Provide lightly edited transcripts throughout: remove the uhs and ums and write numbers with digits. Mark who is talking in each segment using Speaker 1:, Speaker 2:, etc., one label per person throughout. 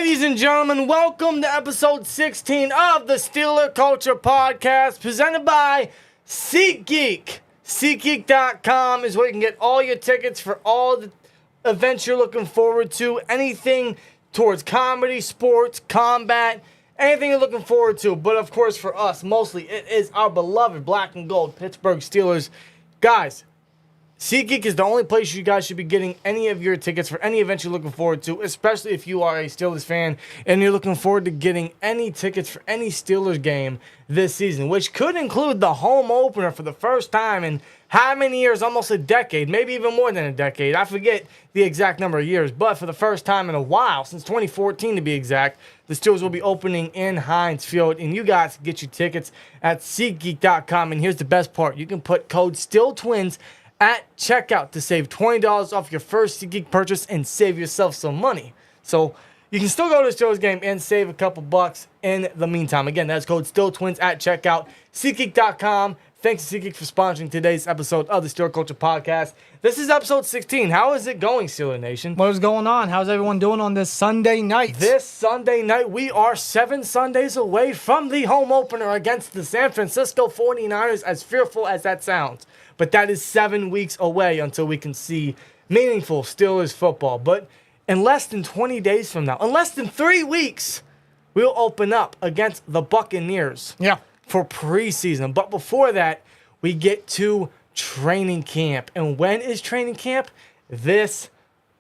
Speaker 1: Ladies and gentlemen, welcome to episode 16 of the Steeler Culture Podcast, presented by SeatGeek. SeatGeek.com is where you can get all your tickets for all the events you're looking forward to, anything towards comedy, sports, combat, anything you're looking forward to. But of course, for us, mostly it is our beloved black and gold Pittsburgh Steelers. Guys, SeatGeek is the only place you guys should be getting any of your tickets for any event you're looking forward to, especially if you are a Steelers fan and you're looking forward to getting any tickets for any Steelers game this season, which could include the home opener for the first time in how many years? Almost a decade, maybe even more than a decade. I forget the exact number of years, but for the first time in a while, since 2014 to be exact, the Steelers will be opening in Heinz Field, and you guys can get your tickets at SeatGeek.com. And here's the best part. You can put code SteelTwins at checkout to save $20 off your first SeatGeek purchase and save yourself some money. So you can still go to the Steelers game and save a couple bucks in the meantime. Again, that's code SteelTwins at checkout. SeatGeek.com. Thanks to SeatGeek for sponsoring today's episode of the Steeler Culture Podcast. This is episode 16. How is it going, Steeler Nation?
Speaker 2: What is going on? How's everyone doing on this Sunday night?
Speaker 1: This Sunday night, we are 7 Sundays away from the home opener against the San Francisco 49ers, as fearful as that sounds. But that is 7 weeks away until we can see meaningful Steelers football. But in less than 20 days from now, in less than 3 weeks, we'll open up against the Buccaneers.
Speaker 2: Yeah.
Speaker 1: For preseason. But before that, we get to training camp. And when is training camp? This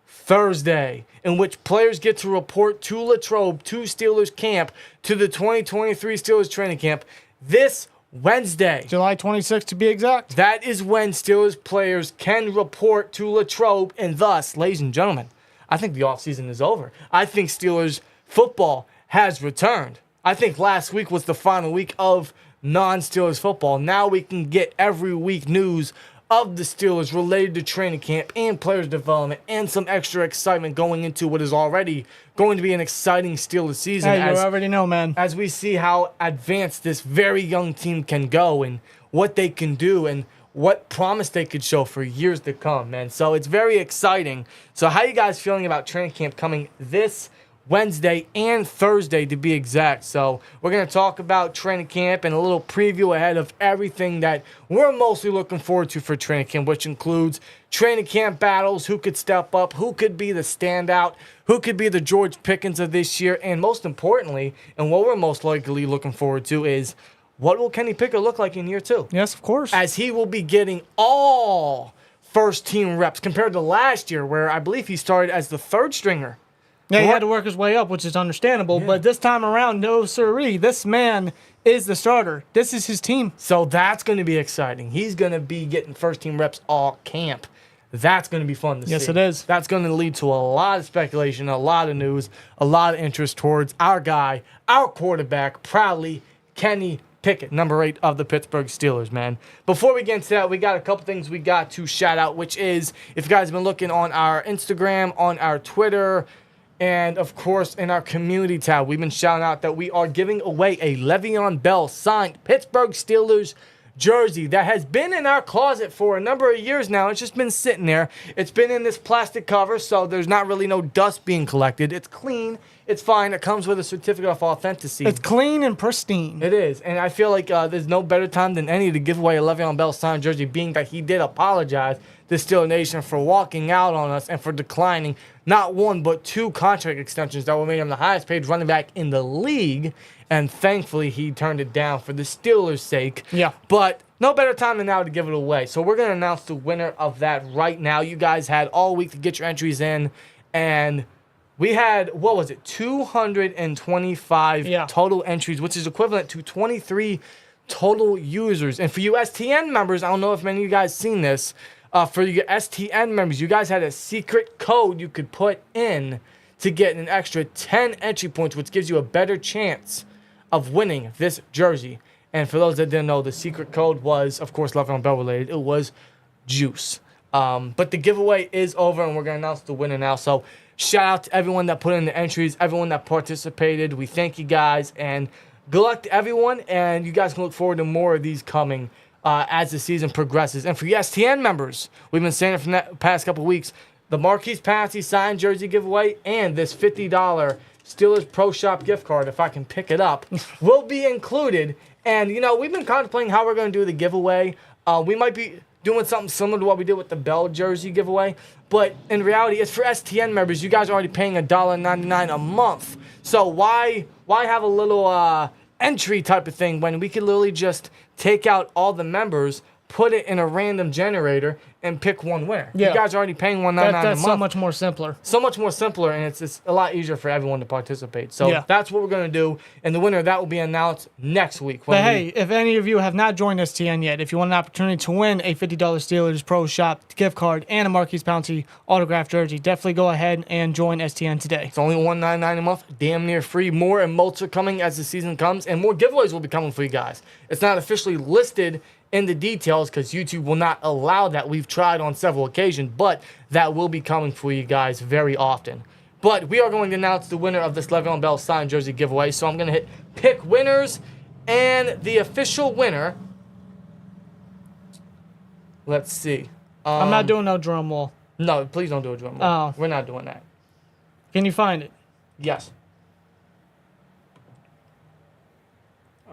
Speaker 1: Thursday, in which players get to report to Latrobe, to Steelers camp, to the 2023 Steelers training camp this Wednesday.
Speaker 2: July 26th to be exact.
Speaker 1: That is when Steelers players can report to Latrobe, and thus, ladies and gentlemen, I think the offseason is over. I think Steelers football has returned. I think last week was the final week of non-Steelers football. Now we can get every week news of the Steelers related to training camp and players development and some extra excitement going into what is already going to be an exciting Steelers season.
Speaker 2: Hey, you already know, man.
Speaker 1: As we see how advanced this very young team can go and what they can do and what promise they could show for years to come, man. So it's very exciting. So how are you guys feeling about training camp coming this Wednesday and Thursday to be exact? So we're going to talk about training camp and a little preview ahead of everything that we're mostly looking forward to for training camp, which includes training camp battles, who could step up, who could be the standout, who could be the George Pickens of this year, and most importantly, and what we're most likely looking forward to is, what will Kenny Pickett look like in year 2?
Speaker 2: Yes, of course.
Speaker 1: As he will be getting all first-team reps compared to last year, where I believe he started as the third stringer.
Speaker 2: Yeah, he had to work his way up, which is understandable. Yeah. But this time around, no siree. This man is the starter. This is his team.
Speaker 1: So that's going to be exciting. He's going to be getting first-team reps all camp. That's going to be fun to see.
Speaker 2: Yes, it is.
Speaker 1: That's going to lead to a lot of speculation, a lot of news, a lot of interest towards our guy, our quarterback, proudly, Kenny Pickett, number 8 of the Pittsburgh Steelers, man. Before we get into that, we got a couple things we got to shout out, which is, if you guys have been looking on our Instagram, on our Twitter, and, of course, in our community tab, we've been shouting out that we are giving away a Le'Veon Bell signed Pittsburgh Steelers jersey that has been in our closet for a number of years now. It's just been sitting there. It's been in this plastic cover, so there's not really no dust being collected. It's clean. It's fine. It comes with a certificate of authenticity.
Speaker 2: It's clean and pristine.
Speaker 1: It is. And I feel like there's no better time than any to give away a Le'Veon Bell signed jersey, being that he did apologize to Steeler Nation for walking out on us and for declining not 1 but 2 contract extensions that were made him the highest paid running back in the league. And thankfully, he turned it down for the Steelers' sake.
Speaker 2: Yeah.
Speaker 1: But no better time than now to give it away. So we're going to announce the winner of that right now. You guys had all week to get your entries in. And we had, 225 total entries, which is equivalent to 23 total users. And for you STN members, I don't know if many of you guys seen this. For your STN members, you guys had a secret code you could put in to get an extra 10 entry points, which gives you a better chance of winning this jersey. And for those that didn't know, the secret code was, of course, Le'Veon Bell related. It was JUICE. But the giveaway is over, and we're going to announce the winner now. So shout out to everyone that put in the entries, everyone that participated. We thank you guys, and good luck to everyone. And you guys can look forward to more of these coming as the season progresses. And for you STN members, we've been saying it for the past couple weeks, the Marquise Pouncey signed jersey giveaway and this $50 Steelers Pro Shop gift card, if I can pick it up, will be included. And, we've been contemplating how we're going to do the giveaway. We might be doing something similar to what we did with the Bell jersey giveaway. But in reality, it's for STN members. You guys are already paying $1.99 a month. So why have a little entry type of thing when we could literally just take out all the members, put it in a random generator, and pick one winner?
Speaker 2: Yeah.
Speaker 1: You guys are already paying $1.99 a month.
Speaker 2: That's so much more simpler.
Speaker 1: So much more simpler, and it's a lot easier for everyone to participate. So
Speaker 2: Yeah.
Speaker 1: that's what we're going to do, and the winner of that will be announced next week.
Speaker 2: But hey, if any of you have not joined STN yet, if you want an opportunity to win a $50 Steelers Pro Shop gift card and a Marquise Pouncey autographed jersey, definitely go ahead and join STN today.
Speaker 1: It's only $1.99 a month, damn near free. More emotes are coming as the season comes, and more giveaways will be coming for you guys. It's not officially listed in the details because YouTube will not allow that. We've tried on several occasions, but that will be coming for you guys very often. But we are going to announce the winner of this Le'Veon Bell signed jersey giveaway. So I'm going to hit pick winners, and the official winner. Let's see.
Speaker 2: I'm not doing no drum roll.
Speaker 1: No, please don't do a drum roll.
Speaker 2: Oh.
Speaker 1: We're not doing that.
Speaker 2: Can you find it?
Speaker 1: Yes.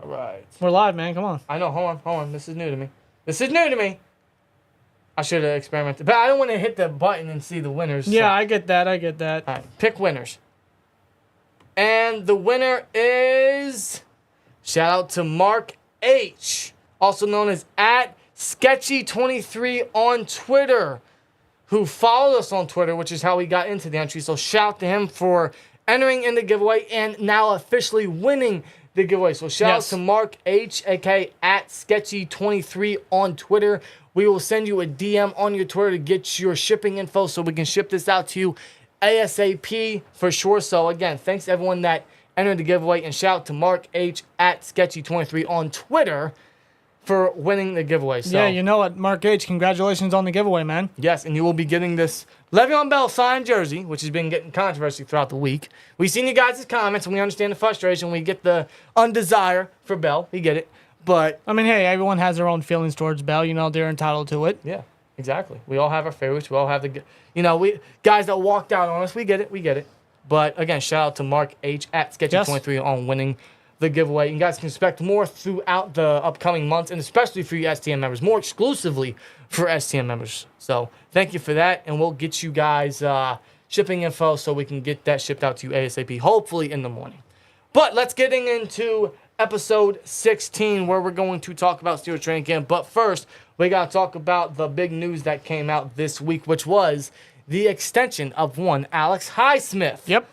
Speaker 1: All right.
Speaker 2: We're live, man. Come on.
Speaker 1: I know. Hold on. This is new to me. I should have experimented. But I don't want to hit the button and see the winners.
Speaker 2: Yeah,
Speaker 1: so.
Speaker 2: I get that.
Speaker 1: All right. Pick winners. And the winner is... Shout out to Mark H., also known as @Sketchy23 on Twitter, who followed us on Twitter, which is how we got into the entry. So shout out to him for entering in the giveaway and now officially winning the giveaway. So shout out to Mark H., aka @Sketchy23 on Twitter. We will send you a DM on your Twitter to get your shipping info so we can ship this out to you ASAP for sure. So again, thanks to everyone that entered the giveaway, and shout out to Mark H. @Sketchy23 on Twitter for winning the giveaway. So,
Speaker 2: yeah, you know what, Mark H., congratulations on the giveaway, man.
Speaker 1: yes, and you will be getting this Le'Veon Bell signed jersey, which has been getting controversy throughout the week. We've seen you guys' comments, and we understand the frustration. We get the undesire for Bell. We get it. But,
Speaker 2: I mean, hey, everyone has their own feelings towards Bell. They're entitled to it.
Speaker 1: yeah, exactly. We all have our favorites. We all have we guys that walked out on us. We get it. But, again, shout out to Mark H. @Sketchy23 on winning the giveaway. You guys can expect more throughout the upcoming months, and especially for you STM members, more exclusively for STM members. So thank you for that, and we'll get you guys shipping info so we can get that shipped out to you ASAP, hopefully in the morning. But let's get into episode 16, where we're going to talk about Steelers training camp. But first, we got to talk about the big news that came out this week, which was the extension of one Alex Highsmith.
Speaker 2: Yep.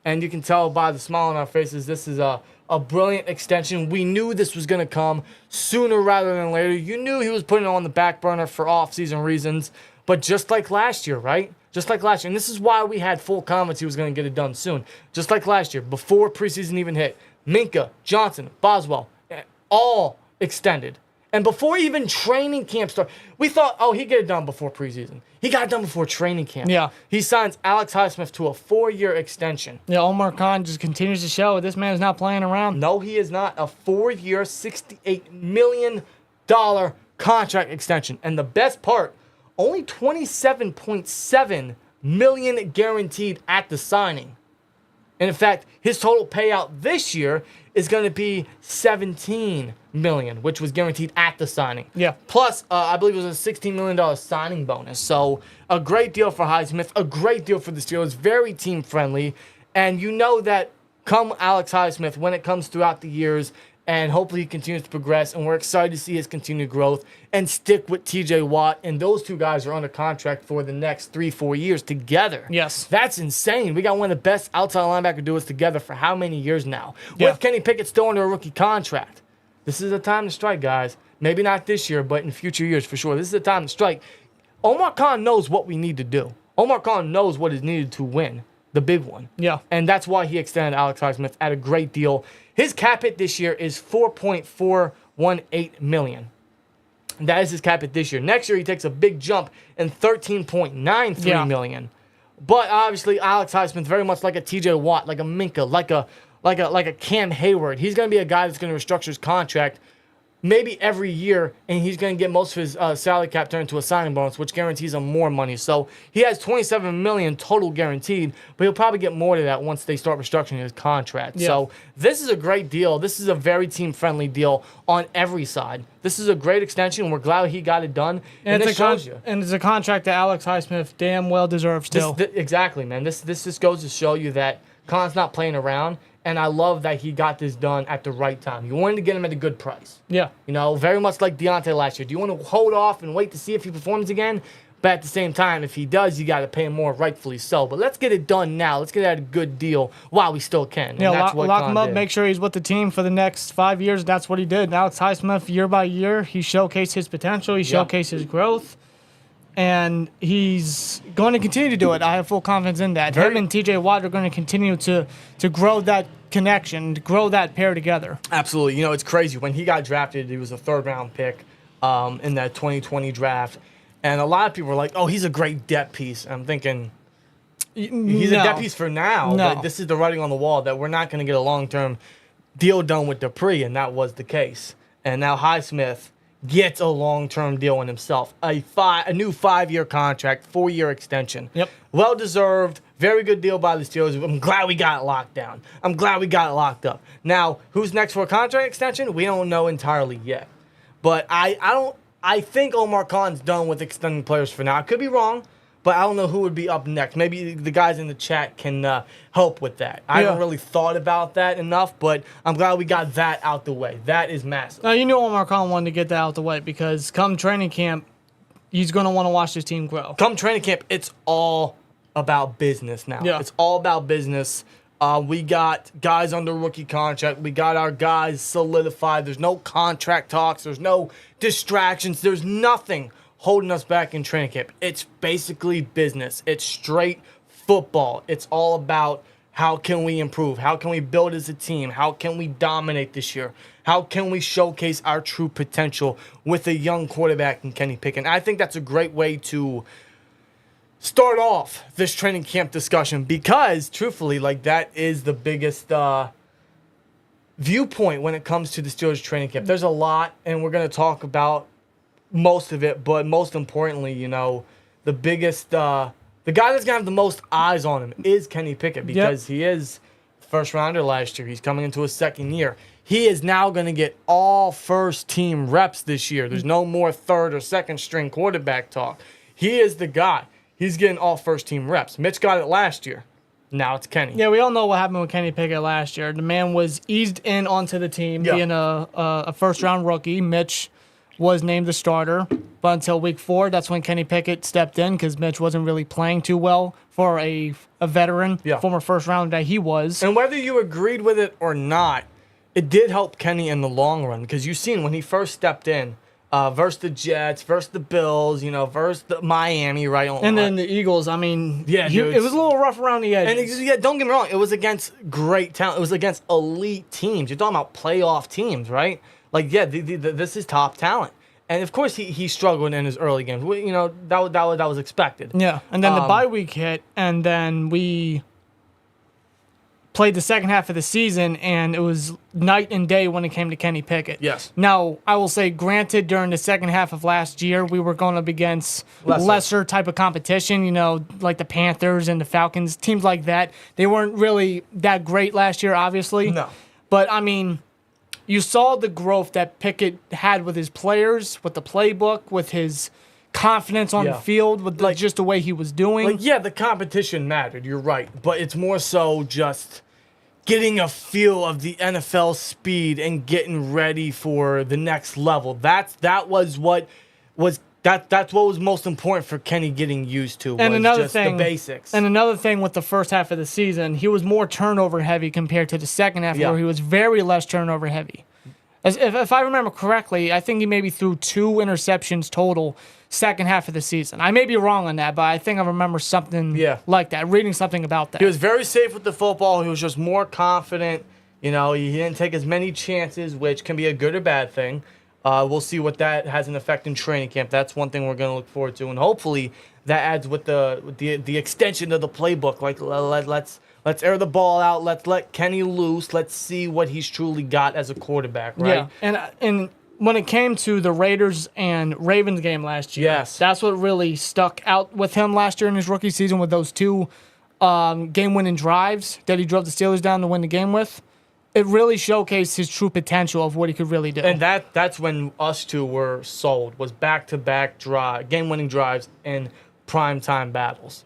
Speaker 1: And you can tell by the smile on our faces, this is a brilliant extension. We knew this was going to come sooner rather than later. You knew he was putting it on the back burner for off-season reasons. But just like last year, right? Just like last year. And this is why we had full confidence he was going to get it done soon. Just like last year, before preseason even hit. Minka, Johnson, Boswell, all extended. And before even training camp started, we thought, oh, he'd get it done before preseason. He got it done before training camp.
Speaker 2: Yeah.
Speaker 1: He signs Alex Highsmith to a 4-year extension.
Speaker 2: Yeah, Omar Khan just continues to show this man is not playing around.
Speaker 1: No, he is not. A 4-year, $68 million contract extension. And the best part, only $27.7 million guaranteed at the signing. And in fact, his total payout this year is going to be $17 million, which was guaranteed at the signing.
Speaker 2: Yeah.
Speaker 1: Plus, I believe it was a $16 million signing bonus. So a great deal for Highsmith, a great deal for the Steelers, very team friendly. And you know that come Alex Highsmith, when it comes throughout the years, and hopefully he continues to progress, and we're excited to see his continued growth and stick with TJ Watt. And those two guys are under contract for the next 3-4 years together.
Speaker 2: Yes.
Speaker 1: That's insane. We got one of the best outside linebacker duos together for how many years now?
Speaker 2: Yeah.
Speaker 1: With Kenny Pickett still under a rookie contract. This is the time to strike, guys. Maybe not this year, but in future years for sure. This is the time to strike. Omar Khan knows what we need to do. Omar Khan knows what is needed to win the big one.
Speaker 2: Yeah.
Speaker 1: And that's why he extended Alex Highsmith at a great deal. His cap hit this year is $4.418 million. That is his cap hit this year. Next year, he takes a big jump in $13.93 million. But obviously, Alex Highsmith, very much like a TJ Watt, like a Minka, like a Cam Hayward. He's going to be a guy that's going to restructure his contract maybe every year, and he's going to get most of his salary cap turned into a signing bonus, which guarantees him more money. So he has $27 million total guaranteed, but he'll probably get more to that once they start restructuring his contract.
Speaker 2: Yeah.
Speaker 1: So this is a great deal. This is a very team-friendly deal on every side. This is a great extension. We're glad he got it done, and this shows you.
Speaker 2: And it's a contract that Alex Highsmith damn well deserves still.
Speaker 1: Exactly, man. This just goes to show you that Khan's not playing around. And I love that he got this done at the right time. You wanted to get him at a good price.
Speaker 2: Yeah.
Speaker 1: You know, very much like Deontay last year. Do you want to hold off and wait to see if he performs again? But at the same time, if he does, you got to pay him more, rightfully so. But let's get it done now. Let's get it at a good deal while we still can. And
Speaker 2: Yeah,
Speaker 1: that's
Speaker 2: lock him up,
Speaker 1: did.
Speaker 2: make sure he's with the team for the next 5 years. That's what he did. Alex Highsmith, year by year, he showcased his potential. He showcased his growth. And he's going to continue to do it. I have full confidence in that. Him and TJ Watt are going to continue to grow that connection, to grow that pair together.
Speaker 1: Absolutely. You know, it's crazy. When he got drafted, he was a third-round pick in that 2020 draft. And a lot of people were like, oh, he's a great depth piece. I'm thinking, he's a depth piece for now.
Speaker 2: No.
Speaker 1: But this is the writing on the wall that we're not going to get a long-term deal done with Dupree, and that was the case. And now Highsmith gets a long-term deal on himself. A new 5-year contract, 4-year extension.
Speaker 2: Yep.
Speaker 1: Well-deserved. Very good deal by the Steelers. I'm glad we got it locked down. I'm glad we got it locked up. Now, who's next for a contract extension? We don't know entirely yet. But I think Omar Khan's done with extending players for now. I could be wrong, but I don't know who would be up next. Maybe the guys in the chat can help with that. I haven't really thought about that enough, but I'm glad we got that out the way. That is massive.
Speaker 2: Now, you knew Omar Khan wanted to get that out the way because come training camp, he's going to want to watch his team grow.
Speaker 1: Come training camp, it's all about business now.
Speaker 2: Yeah.
Speaker 1: It's all about business. We got guys under rookie contract. We got our guys solidified. There's no contract talks. There's no distractions. There's nothing holding us back in training camp. It's basically business. It's straight football. It's all about how can we improve? How can we build as a team? How can we dominate this year? How can we showcase our true potential with a young quarterback in Kenny Pickett? And I think that's a great way to start off this training camp discussion because, truthfully, like that is the biggest viewpoint when it comes to the Steelers training camp. There's a lot, and we're going to talk about most of it, but most importantly, you know, the biggest, the guy that's going to have the most eyes on him is Kenny Pickett because he is first rounder last year. He's coming into his second year. He is now going to get all first team reps this year. There's no more third or second string quarterback talk. He is the guy. He's getting all first team reps. Mitch got it last year. Now it's Kenny.
Speaker 2: Yeah, we all know what happened with Kenny Pickett last year. The man was eased in onto the team, being a first-round rookie. Mitch was named the starter, but until week 4, that's when Kenny Pickett stepped in because Mitch wasn't really playing too well for a veteran, former first-rounder that he was.
Speaker 1: And whether you agreed with it or not, it did help Kenny in the long run because you've seen when he first stepped in, versus the Jets, versus the Bills, you know, versus the Miami, right?
Speaker 2: And then the Eagles, I mean,
Speaker 1: dude,
Speaker 2: it was a little rough around the edges.
Speaker 1: And don't get me wrong, it was against great talent. It was against elite teams. You're talking about playoff teams, right? Like, this is top talent. And, of course, he struggled in his early games. You know, that was expected.
Speaker 2: Yeah, and then the bye week hit, and then we played the second half of the season, and it was night and day when it came to Kenny Pickett.
Speaker 1: Yes.
Speaker 2: Now, I will say, granted, during the second half of last year, we were going up against lesser type of competition, you know, like the Panthers and the Falcons, teams like that. They weren't really that great last year, obviously.
Speaker 1: No.
Speaker 2: But, I mean, you saw the growth that Pickett had with his players, with the playbook, with his confidence on the field, with just the way he was doing.
Speaker 1: Like, yeah, the competition mattered. You're right. But it's more so just getting a feel of the NFL speed and getting ready for the next level. That's what was most important for Kenny getting used to.
Speaker 2: And
Speaker 1: was
Speaker 2: another
Speaker 1: just
Speaker 2: thing,
Speaker 1: the basics.
Speaker 2: And another thing with the first half of the season, he was more turnover heavy compared to the second half, where he was very less turnover heavy. If I remember correctly, I think he maybe threw 2 interceptions total second half of the season. I may be wrong on that, but I think I remember something like that, reading something about that.
Speaker 1: He was very safe with the football. He was just more confident. You know, he didn't take as many chances, which can be a good or bad thing. We'll see what that has an effect in training camp. That's one thing we're going to look forward to, and hopefully that adds with the extension of the playbook. Like let's air the ball out. Let's let Kenny loose. Let's see what he's truly got as a quarterback, right?
Speaker 2: Yeah, and when it came to the Raiders and Ravens game last year,
Speaker 1: yes,
Speaker 2: that's what really stuck out with him last year in his rookie season with those two game-winning drives that he drove the Steelers down to win the game with. It really showcased his true potential of what he could really do.
Speaker 1: And that's when us two were sold, was back-to-back game-winning drives in primetime battles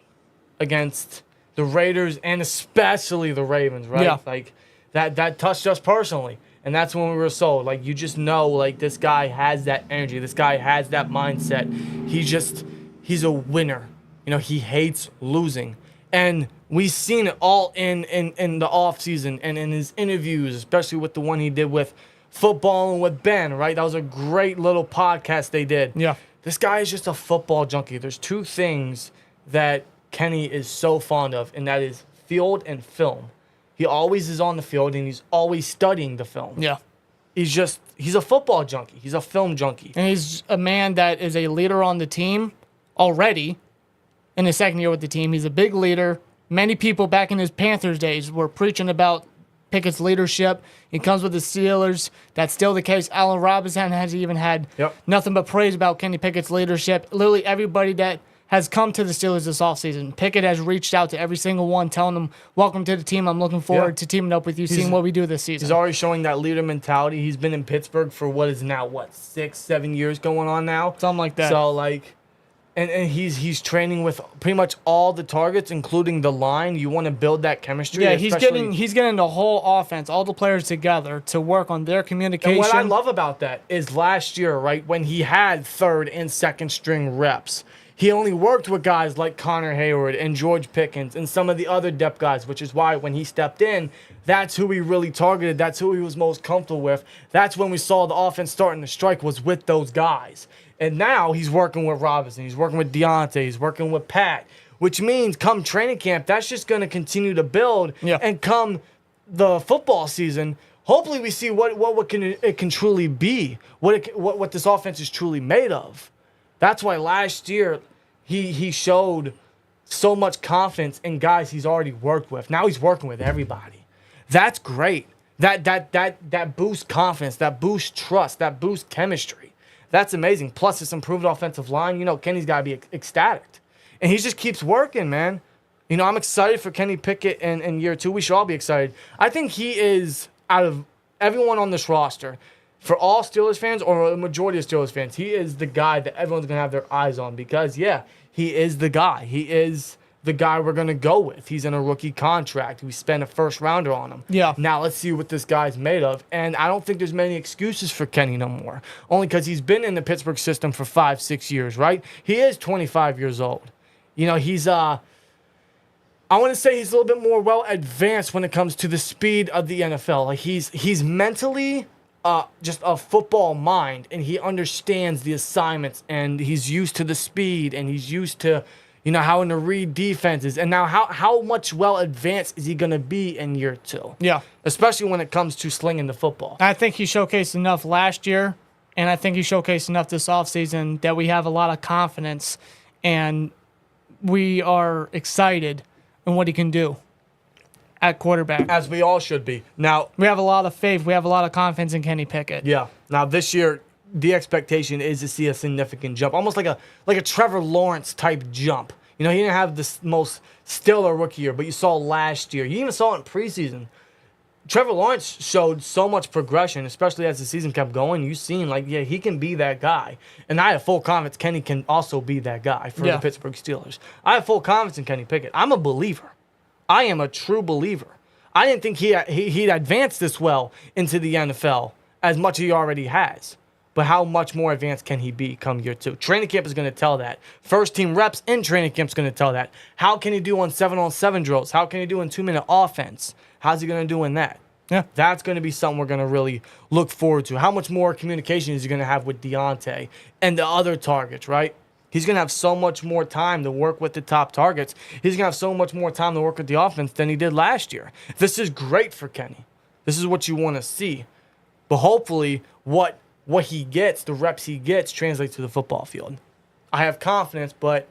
Speaker 1: against the Raiders and especially the Ravens, right?
Speaker 2: Yeah.
Speaker 1: Like, that touched us personally. And that's when we were sold. Like, you just know, like, this guy has that energy. This guy has that mindset. He's a winner. You know, he hates losing. And we've seen it all in the offseason and in his interviews, especially with the one he did with football and with Ben, right? That was a great little podcast they did.
Speaker 2: Yeah.
Speaker 1: This guy is just a football junkie. There's two things that Kenny is so fond of, and that is field and film. He always is on the field, and he's always studying the film.
Speaker 2: Yeah.
Speaker 1: He's a football junkie. He's a film junkie.
Speaker 2: And he's a man that is a leader on the team already in his second year with the team. He's a big leader. Many people back in his Panthers days were preaching about Pickett's leadership. He comes with the Steelers. That's still the case. Allen Robinson has even had nothing but praise about Kenny Pickett's leadership. Literally everybody that has come to the Steelers this offseason. Pickett has reached out to every single one, telling them, welcome to the team. I'm looking forward to teaming up with you, seeing what we do this season.
Speaker 1: He's already showing that leader mentality. He's been in Pittsburgh for 6-7 years going on now?
Speaker 2: Something like that.
Speaker 1: So, like, and he's training with pretty much all the targets, including the line. You want to build that chemistry.
Speaker 2: Yeah, he's getting the whole offense, all the players together to work on their communication.
Speaker 1: And what I love about that is last year, right, when he had third and second string reps, he only worked with guys like Connor Hayward and George Pickens and some of the other depth guys, which is why when he stepped in, that's who he really targeted. That's who he was most comfortable with. That's when we saw the offense starting to strike, was with those guys. And now he's working with Robinson. He's working with Deontay. He's working with Pat, which means come training camp, that's just going to continue to build.
Speaker 2: Yeah.
Speaker 1: And come the football season, hopefully we see what it can truly be, what this offense is truly made of. That's why last year he showed so much confidence in guys he's already worked with. Now he's working with everybody. That's great. That boosts confidence, that boosts trust, that boosts chemistry. That's amazing. Plus this improved offensive line. You know, Kenny's got to be ecstatic. And he just keeps working, man. You know, I'm excited for Kenny Pickett in year 2. We should all be excited. I think he is, out of everyone on this roster, for all Steelers fans or a majority of Steelers fans, he is the guy that everyone's going to have their eyes on because, yeah, he is the guy. He is the guy we're going to go with. He's in a rookie contract. We spent a first rounder on him.
Speaker 2: Yeah.
Speaker 1: Now let's see what this guy's made of. And I don't think there's many excuses for Kenny no more, only because he's been in the Pittsburgh system for 5-6 years, right? He is 25 years old. You know, he's I want to say he's a little bit more well advanced when it comes to the speed of the NFL. Like he's mentally just a football mind, and he understands the assignments, and he's used to the speed, and he's used to, you know, having to read defenses. And now how much well advanced is he going to be in year 2?
Speaker 2: Yeah.
Speaker 1: Especially when it comes to slinging the football.
Speaker 2: I think he showcased enough last year, and I think he showcased enough this offseason that we have a lot of confidence, and we are excited in what he can do at quarterback.
Speaker 1: As we all should be. Now,
Speaker 2: we have a lot of faith. We have a lot of confidence in Kenny Pickett.
Speaker 1: Yeah. Now, this year, the expectation is to see a significant jump, almost like a Trevor Lawrence type jump. You know, he didn't have the most stellar rookie year, but you saw last year. You even saw it in preseason. Trevor Lawrence showed so much progression, especially as the season kept going. You've seen, like, yeah, he can be that guy. And I have full confidence Kenny can also be that guy for the Pittsburgh Steelers. I have full confidence in Kenny Pickett. I'm a believer. I am a true believer. I didn't think he'd advanced this well into the NFL as much as he already has. But how much more advanced can he be come year 2? Training camp is going to tell that. First team reps in training camp is going to tell that. How can he do on 7-on-7 drills? How can he do in 2-minute offense? How's he going to do in that?
Speaker 2: Yeah.
Speaker 1: That's going to be something we're going to really look forward to. How much more communication is he going to have with Deontay and the other targets, right? He's going to have so much more time to work with the top targets. He's going to have so much more time to work with the offense than he did last year. This is great for Kenny. This is what you want to see. But hopefully what he gets, the reps he gets, translates to the football field. I have confidence, but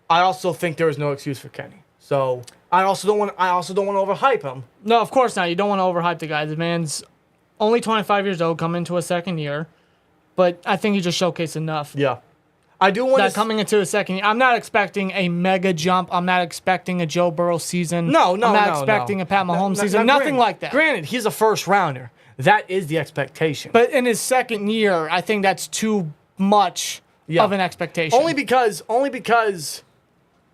Speaker 1: I also think there is no excuse for Kenny. So I also don't want to overhype him.
Speaker 2: No, of course not. You don't want to overhype the guy. The man's only 25 years old, coming into a second year. but I think he just showcased enough.
Speaker 1: Yeah. I do want
Speaker 2: that coming into the second year. I'm not expecting a mega jump. I'm not expecting a Joe Burrow season. I'm not expecting a Pat Mahomes season. Nothing like that.
Speaker 1: Granted, he's a first rounder. That is the expectation.
Speaker 2: But in his second year, I think that's too much of an expectation.
Speaker 1: Only because,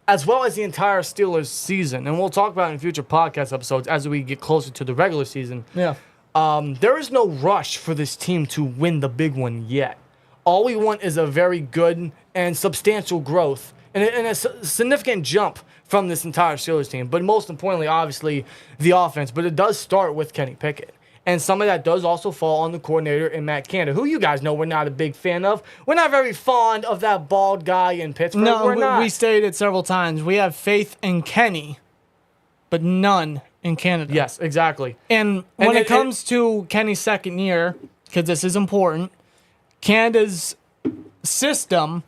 Speaker 1: as well as the entire Steelers season, and we'll talk about it in future podcast episodes as we get closer to the regular season.
Speaker 2: Yeah.
Speaker 1: There is no rush for this team to win the big one yet. All we want is a very good and substantial growth and a significant jump from this entire Steelers team. But most importantly, obviously, the offense. But it does start with Kenny Pickett. And some of that does also fall on the coordinator in Matt Canada, who you guys know we're not a big fan of. We're not very fond of that bald guy in Pittsburgh.
Speaker 2: No,
Speaker 1: we're not.
Speaker 2: We stated it several times. We have faith in Kenny, but none in Canada.
Speaker 1: Yes, exactly.
Speaker 2: And when it comes to Kenny's second year, because this is important, Canada's system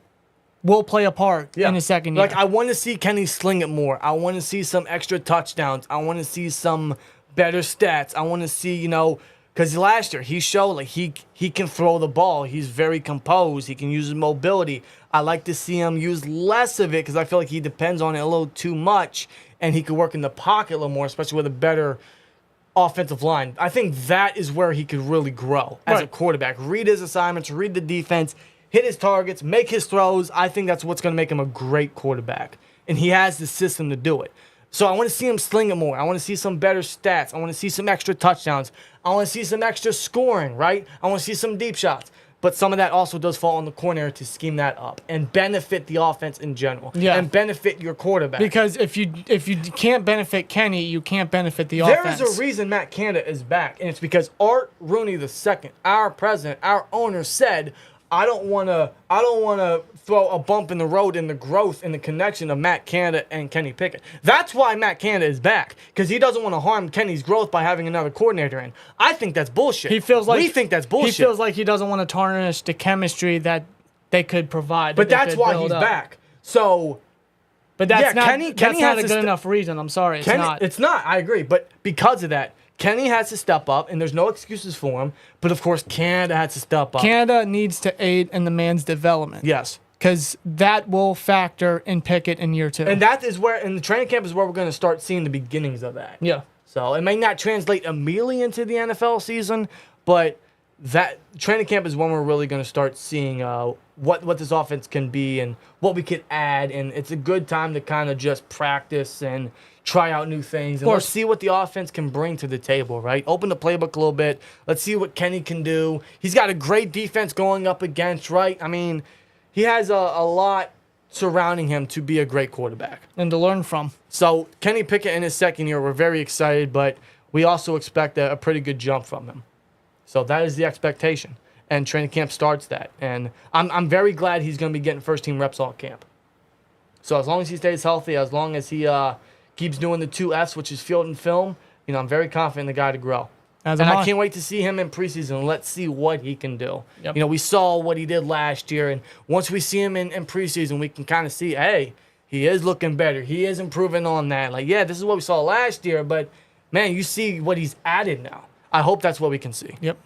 Speaker 2: will play a part in his second year.
Speaker 1: Like, I want to see Kenny sling it more. I want to see some extra touchdowns. I want to see some better stats. I want to see, because last year he showed like he can throw the ball. He's very composed. He can use his mobility. I like to see him use less of it because I feel like he depends on it a little too much, and he could work in the pocket a little more, especially with a better offensive line. I think that is where he could really grow as a quarterback. Read his assignments, read the defense, hit his targets, make his throws. I think that's what's going to make him a great quarterback, and he has the system to do it. So I want to see him sling it more. I want to see some better stats. I want to see some extra touchdowns. I want to see some extra scoring, right? I want to see some deep shots. But some of that also does fall on the coordinator to scheme that up and benefit the offense in general. Yeah. And benefit your quarterback.
Speaker 2: Because if you can't benefit Kenny, you can't benefit the offense.
Speaker 1: There is a reason Matt Canada is back, and it's because Art Rooney II, our president, our owner, said, I don't want to throw a bump in the road in the growth and the connection of Matt Canada and Kenny Pickett. That's why Matt Canada is back, because he doesn't want to harm Kenny's growth by having another coordinator in. I think that's bullshit. We think that's bullshit.
Speaker 2: He feels like he doesn't want to tarnish the chemistry that they could provide.
Speaker 1: But that's why he's back. So,
Speaker 2: but that's not a good enough reason. I'm sorry, it's not.
Speaker 1: It's not. I agree. But because of that, Kenny has to step up, and there's no excuses for him. But, of course, Canada has to step up.
Speaker 2: Canada needs to aid in the man's development.
Speaker 1: Yes.
Speaker 2: Because that will factor in Pickett in year 2.
Speaker 1: And that is where, in the training camp, is where we're going to start seeing the beginnings of that.
Speaker 2: Yeah.
Speaker 1: So it may not translate immediately into the NFL season, but that training camp is when we're really going to start seeing what this offense can be and what we could add. And it's a good time to kind of just practice and try out new things. And let's see what the offense can bring to the table, right? Open the playbook a little bit. Let's see what Kenny can do. He's got a great defense going up against, right? I mean, he has a lot surrounding him to be a great quarterback.
Speaker 2: And to learn from.
Speaker 1: So Kenny Pickett in his second year, we're very excited, but we also expect a pretty good jump from him. So that is the expectation. And training camp starts that. And I'm very glad he's going to be getting first-team reps all camp. So as long as he stays healthy, as long as he keeps doing the 2 Fs, which is field and film, I'm very confident in the guy to grow. And I can't wait to see him in preseason. Let's see what he can do. Yep. We saw what he did last year, and once we see him in preseason, we can kind of see, hey, he is looking better. He is improving on that. Like, yeah, this is what we saw last year, but, man, you see what he's added now. I hope that's what we can see.
Speaker 2: Yep.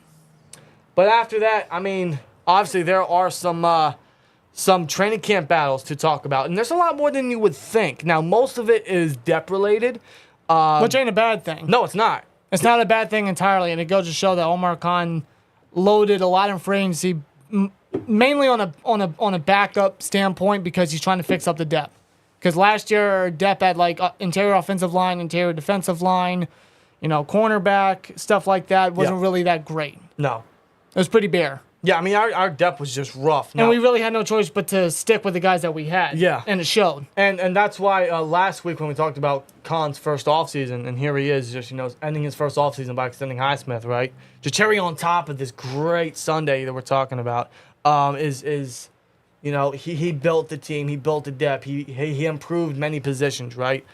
Speaker 1: But after that, I mean, obviously there are some training camp battles to talk about, and there's a lot more than you would think. Now, most of it is depth-related.
Speaker 2: Which ain't a bad thing.
Speaker 1: No, it's not.
Speaker 2: It's not a bad thing entirely, and it goes to show that Omar Khan loaded a lot in free agency, mainly on a backup standpoint because he's trying to fix up the depth. Because last year, depth had like interior offensive line, interior defensive line, cornerback, stuff like that wasn't really that great.
Speaker 1: No.
Speaker 2: It was pretty bare.
Speaker 1: Yeah, I mean, our depth was just rough.
Speaker 2: And we really had no choice but to stick with the guys that we had.
Speaker 1: Yeah.
Speaker 2: And it showed.
Speaker 1: And that's why last week when we talked about Khan's first offseason, and here he is just, ending his first offseason by extending Highsmith, right? Just cherry on top of this great Sunday that we're talking about he built the team. He built the depth. He improved many positions, right?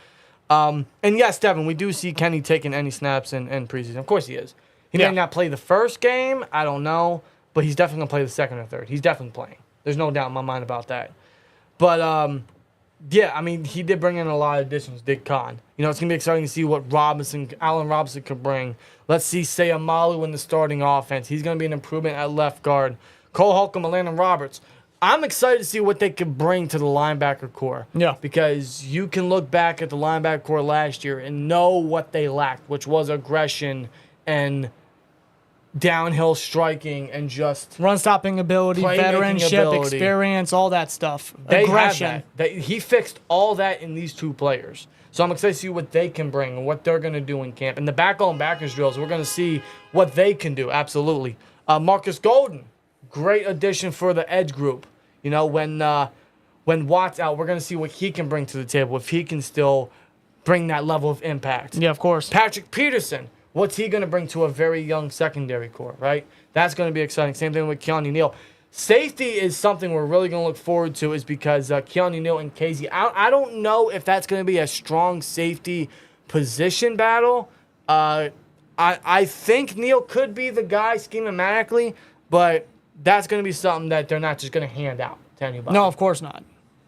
Speaker 1: And yes, Devin, we do see Kenny taking any snaps in preseason. Of course he is. He may not play the first game. I don't know. But he's definitely going to play the second or third. He's definitely playing. There's no doubt in my mind about that. But, I mean, he did bring in a lot of additions, did Khan. It's going to be exciting to see what Allen Robinson could bring. Let's see Sayamalu in the starting offense. He's going to be an improvement at left guard. Cole Holcomb, and Landon Roberts. I'm excited to see what they can bring to the linebacker core.
Speaker 2: Yeah.
Speaker 1: Because you can look back at the linebacker core last year and know what they lacked, which was aggression and downhill striking and just
Speaker 2: run-stopping ability, veteranship, experience, all that stuff. Aggression.
Speaker 1: He fixed all that in these two players. So I'm excited to see what they can bring and what they're going to do in camp. And the back-on-backers drills, we're going to see what they can do, absolutely. Marcus Golden, great addition for the edge group. You know, when Watt's out, we're going to see what he can bring to the table, if he can still bring that level of impact.
Speaker 2: Yeah, of course.
Speaker 1: Patrick Peterson, what's he going to bring to a very young secondary core, right? That's going to be exciting. Same thing with Keanu Neal. Safety is something we're really going to look forward to is because Keanu Neal and Casey, I don't know if that's going to be a strong safety position battle. I think Neal could be the guy schematically, but that's going to be something that they're not just going to hand out to anybody.
Speaker 2: No, of course not.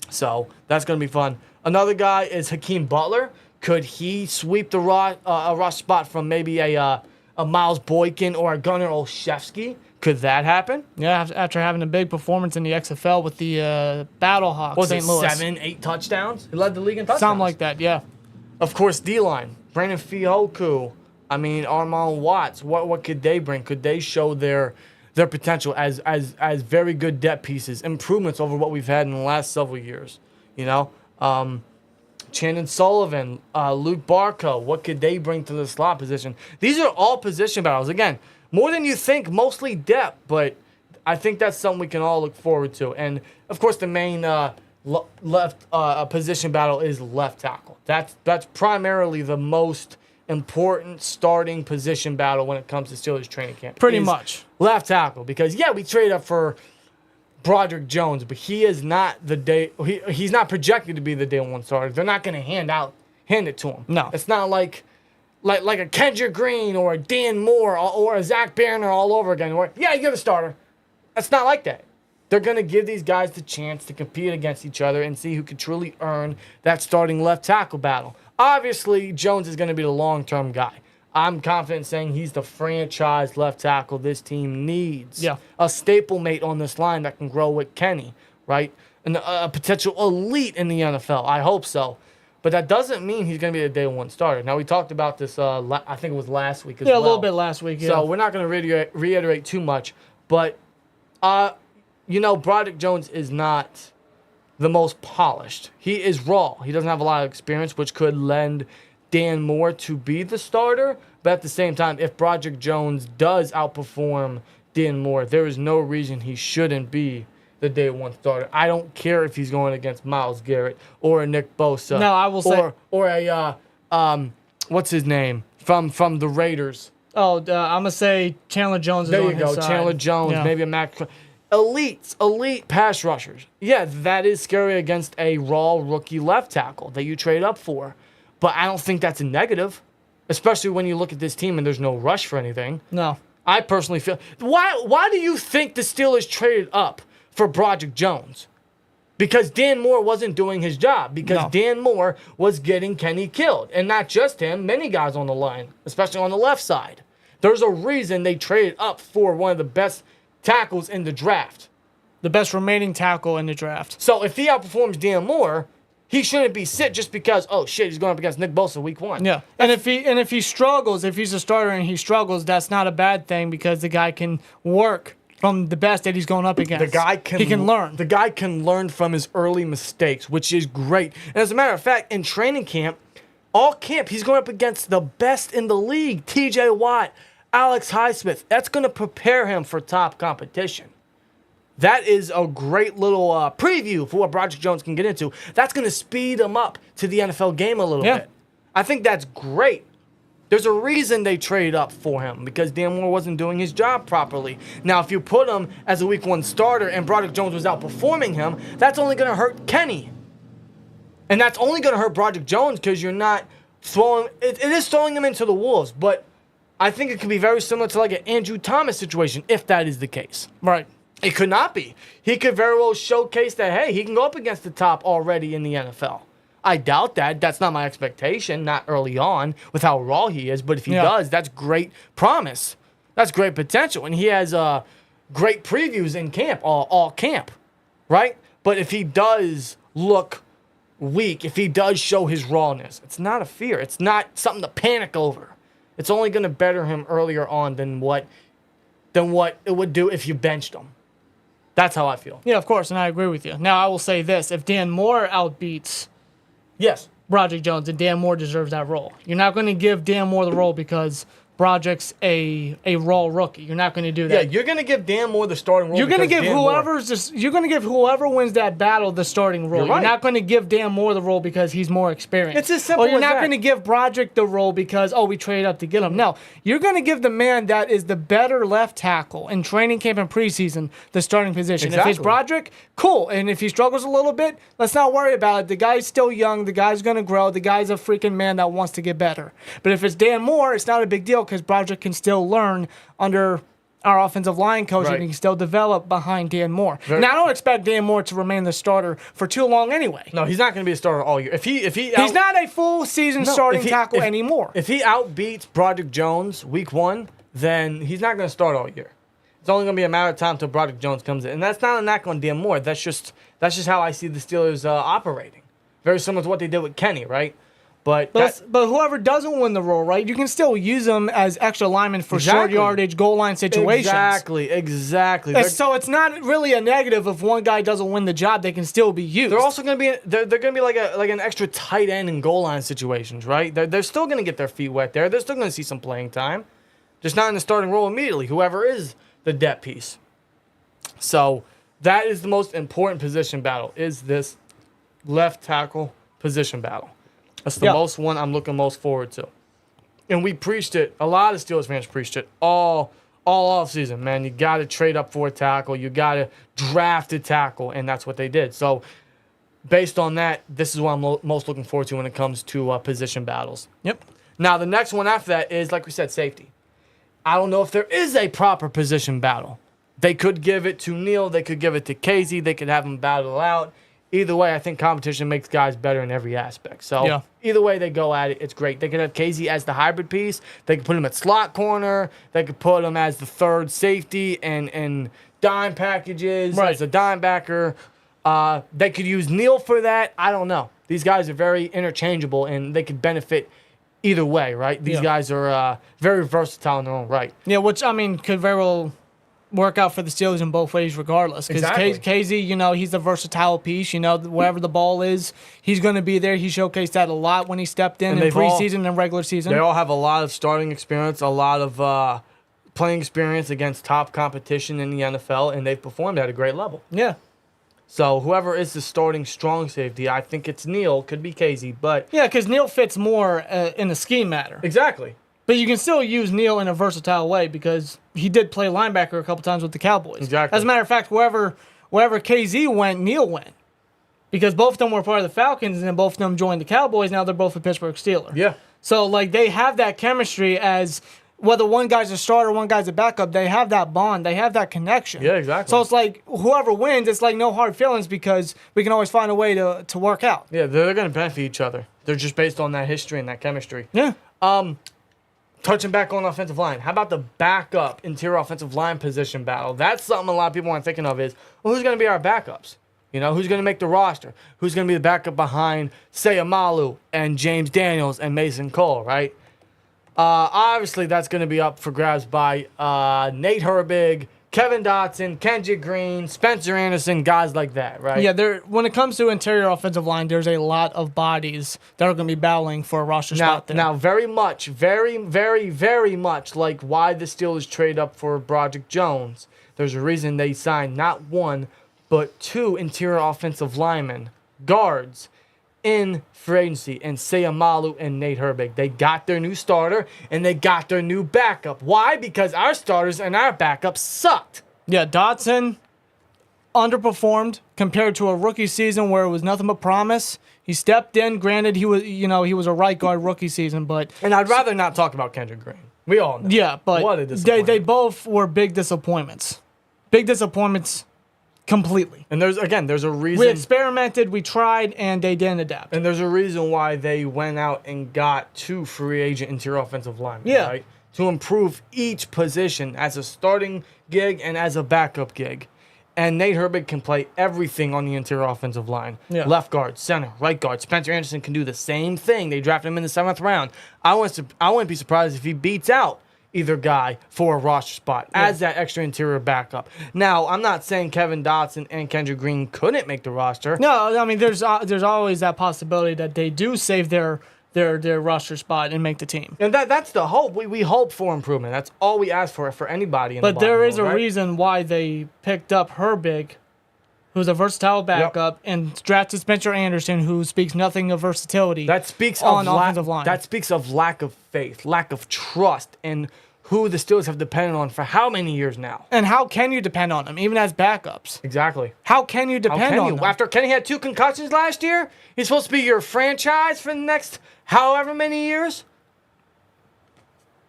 Speaker 1: So that's going to be fun. Another guy is Hakeem Butler. Could he sweep the rush spot from maybe a Miles Boykin or a Gunnar Olszewski? Could that happen?
Speaker 2: Yeah, after having a big performance in the XFL with the Battlehawks, St. Louis.
Speaker 1: 7-8 touchdowns? He led the league in touchdowns.
Speaker 2: Something like that, yeah.
Speaker 1: Of course, D-line. Brandon Fioku. I mean, Armand Watts. What could they bring? Could they show their potential as very good depth pieces, improvements over what we've had in the last several years? You know? Chandon Sullivan, Luke Barco, what could they bring to the slot position? These are all position battles. Again, more than you think, mostly depth, but I think that's something we can all look forward to. And, of course, the main left position battle is left tackle. That's primarily the most important starting position battle when it comes to Steelers training camp.
Speaker 2: Pretty much.
Speaker 1: Left tackle, because, yeah, we trade up for Broderick Jones, but he is not he's not projected to be the day one starter. They're not going to hand it to him.
Speaker 2: No.
Speaker 1: It's not like a Kendrick Green or a Dan Moore or a Zach Banner all over again. Where, yeah, you're the starter. It's not like that. They're going to give these guys the chance to compete against each other and see who can truly earn that starting left tackle battle. Obviously, Jones is going to be the long-term guy. I'm confident saying he's the franchise left tackle this team needs.
Speaker 2: Yeah.
Speaker 1: A staple mate on this line that can grow with Kenny, right? And a potential elite in the NFL. I hope so. But that doesn't mean he's going to be a day one starter. Now, we talked about this, I think it was last week as well.
Speaker 2: Yeah, a little bit last week, yeah.
Speaker 1: So we're not going to reiterate too much. But, Broderick Jones is not the most polished. He is raw. He doesn't have a lot of experience, which could lend Dan Moore to be the starter. But at the same time, if Broderick Jones does outperform Dan Moore, there is no reason he shouldn't be the day one starter. I don't care if he's going against Myles Garrett or a Nick Bosa.
Speaker 2: No, I will say.
Speaker 1: Or a, what's his name? From the Raiders.
Speaker 2: Oh, I'm going to say Chandler Jones is on his side.
Speaker 1: There you go, Chandler Jones,
Speaker 2: yeah.
Speaker 1: maybe a Mac. Elite pass rushers. Yeah, that is scary against a raw rookie left tackle that you trade up for. But I don't think that's a negative, especially when you look at this team and there's no rush for anything.
Speaker 2: No.
Speaker 1: I personally feel... Why do you think the Steelers traded up for Broderick Jones? Because Dan Moore wasn't doing his job. Because Dan Moore was getting Kenny killed. And not just him, many guys on the line, especially on the left side. There's a reason they traded up for one of the best tackles in the draft.
Speaker 2: The best remaining tackle in the draft.
Speaker 1: So if he outperforms Dan Moore, he shouldn't be sit just because, oh shit, he's going up against Nick Bosa week one.
Speaker 2: Yeah. And if he struggles, if he's a starter and he struggles, that's not a bad thing because the guy can work from the best that he's going up against. He can learn.
Speaker 1: The guy can learn from his early mistakes, which is great. And as a matter of fact, in training camp, all camp, he's going up against the best in the league. TJ Watt, Alex Highsmith. That's going to prepare him for top competition. That is a great little preview for what Broderick Jones can get into. That's going to speed him up to the NFL game a little bit. I think that's great. There's a reason they traded up for him because Dan Moore wasn't doing his job properly. Now, if you put him as a week one starter and Broderick Jones was outperforming him, that's only going to hurt Kenny. And that's only going to hurt Broderick Jones because you're not throwing... It is throwing him into the wolves, but I think it could be very similar to like an Andrew Thomas situation if that is the case.
Speaker 2: Right.
Speaker 1: It could not be. He could very well showcase that, hey, he can go up against the top already in the NFL. I doubt that. That's not my expectation, not early on with how raw he is. But if he does, that's great promise. That's great potential. And he has great previews in camp, all camp, right? But if he does look weak, if he does show his rawness, it's not a fear. It's not something to panic over. It's only going to better him earlier on than what it would do if you benched him. That's how I feel.
Speaker 2: Yeah, of course, and I agree with you. Now, I will say this. If Dan Moore outbeats
Speaker 1: Yes.
Speaker 2: Broderick Jones, then Dan Moore deserves that role. You're not going to give Dan Moore the role because Broderick's a raw rookie. You're not going to do that.
Speaker 1: Yeah, you're going to give Dan Moore the starting role.
Speaker 2: You're going to give whoever wins that battle the starting role.
Speaker 1: You're
Speaker 2: not going to give Dan Moore the role because he's more experienced.
Speaker 1: It's as simple
Speaker 2: Or you're
Speaker 1: as
Speaker 2: not
Speaker 1: that.
Speaker 2: going to give Broderick the role because we traded up to get him. No, you're going to give the man that is the better left tackle in training camp and preseason the starting position.
Speaker 1: Exactly.
Speaker 2: If it's Broderick, cool. And if he struggles a little bit, let's not worry about it. The guy's still young. The guy's going to grow. The guy's a freaking man that wants to get better. But if it's Dan Moore, it's not a big deal because Broderick can still learn under our offensive line coach, and he can still develop behind Dan Moore. Now, I don't expect Dan Moore to remain the starter for too long anyway.
Speaker 1: No, he's not going to be a starter all year.
Speaker 2: He's not a full season starting tackle anymore.
Speaker 1: If he outbeats Broderick Jones week 1, then he's not going to start all year. It's only going to be a matter of time until Broderick Jones comes in. And that's not a knock on Dan Moore. That's just how I see the Steelers operating. Very similar to what they did with Kenny, right? But
Speaker 2: whoever doesn't win the role, right, you can still use them as extra linemen for short yardage, goal line situations.
Speaker 1: Exactly.
Speaker 2: So it's not really a negative if one guy doesn't win the job; they can still be used.
Speaker 1: They're also going to be they're going to be like an extra tight end in goal line situations, right? They're still going to get their feet wet there. They're still going to see some playing time, just not in the starting role immediately. Whoever is the depth piece. So that is the most important position battle. Is this left tackle position battle? That's the most one I'm looking most forward to. And we preached it. A lot of Steelers fans preached it all offseason, man. You got to trade up for a tackle. You got to draft a tackle, and that's what they did. So based on that, this is what I'm most looking forward to when it comes to position battles.
Speaker 2: Yep.
Speaker 1: Now, the next one after that is, like we said, safety. I don't know if there is a proper position battle. They could give it to Neal. They could give it to Casey. They could have them battle out. Either way, I think competition makes guys better in every aspect. So either way they go at it, it's great. They could have Casey as the hybrid piece. They could put him at slot corner. They could put him as the third safety and dime packages as a dime backer. They could use Neal for that. I don't know. These guys are very interchangeable, and they could benefit either way, right? These guys are very versatile in their own right.
Speaker 2: Yeah, which, I mean, could very well work out for the Steelers in both ways regardless. Because Casey, he's a versatile piece. Wherever the ball is, he's going to be there. He showcased that a lot when he stepped in preseason and regular season.
Speaker 1: They all have a lot of starting experience, a lot of playing experience against top competition in the NFL, and they've performed at a great level.
Speaker 2: Yeah.
Speaker 1: So whoever is the starting strong safety, I think it's Neal. Could be Casey, but...
Speaker 2: Yeah, because Neal fits more in the scheme matter.
Speaker 1: Exactly.
Speaker 2: But you can still use Neal in a versatile way because he did play linebacker a couple times with the Cowboys.
Speaker 1: Exactly.
Speaker 2: As a matter of fact, wherever KZ went, Neal went. Because both of them were part of the Falcons, and then both of them joined the Cowboys. Now they're both a Pittsburgh Steelers.
Speaker 1: Yeah.
Speaker 2: So, they have that chemistry as whether one guy's a starter, one guy's a backup, they have that bond. They have that connection.
Speaker 1: Yeah, exactly.
Speaker 2: So it's like whoever wins, it's like no hard feelings because we can always find a way to work out.
Speaker 1: Yeah, they're going to benefit each other. They're just based on that history and that chemistry.
Speaker 2: Yeah.
Speaker 1: Touching back on offensive line, how about the backup interior offensive line position battle? That's something a lot of people aren't thinking of is, who's going to be our backups? Who's going to make the roster? Who's going to be the backup behind Sayamalu and James Daniels and Mason Cole, right? Obviously, that's going to be up for grabs by Nate Herbig, Kevin Dotson, Kendrick Green, Spencer Anderson, guys like that, right?
Speaker 2: Yeah, when it comes to interior offensive line, there's a lot of bodies that are going to be battling for a roster spot there.
Speaker 1: Now, very much like why the Steelers trade up for Broderick Jones, there's a reason they signed not one, but two interior offensive linemen, guards, in free agency, and Sayamalu and Nate Herbig. They got their new starter, and they got their new backup. Why? Because our starters and our backups sucked.
Speaker 2: Yeah, Dotson underperformed compared to a rookie season where it was nothing but promise. He stepped in. Granted, he was a right guard rookie season, but...
Speaker 1: And I'd rather not talk about Kendrick Green. We all know.
Speaker 2: Yeah, but
Speaker 1: what a disappointment.
Speaker 2: They both were big disappointments. Big disappointments completely.
Speaker 1: And there's a reason.
Speaker 2: We experimented, we tried, and they didn't adapt.
Speaker 1: And there's a reason why they went out and got two free agent interior offensive linemen, right? to improve each position as a starting gig and as a backup gig. And Nate Herbig can play everything on the interior offensive line.
Speaker 2: Yeah.
Speaker 1: Left guard, center, right guard. Spencer Anderson can do the same thing. They drafted him in the 7th round. I wouldn't be surprised if he beats out either guy for a roster spot as that extra interior backup. Now, I'm not saying Kevin Dotson and Kendrick Green couldn't make the roster.
Speaker 2: No, I mean, there's always that possibility that they do save their roster spot and make the team.
Speaker 1: And that's the hope. We hope for improvement. That's all we ask for anybody in the
Speaker 2: But there is
Speaker 1: world,
Speaker 2: a
Speaker 1: right?
Speaker 2: reason why they picked up Herbig, who's a versatile backup, and drafted Spencer Anderson, who speaks nothing of versatility.
Speaker 1: That speaks
Speaker 2: on
Speaker 1: of
Speaker 2: offensive line.
Speaker 1: That speaks of lack of faith, lack of trust in who the Steelers have depended on for how many years now.
Speaker 2: And how can you depend on them, even as backups?
Speaker 1: Exactly.
Speaker 2: How can you depend on them?
Speaker 1: After Kenny had 2 concussions last year, he's supposed to be your franchise for the next however many years.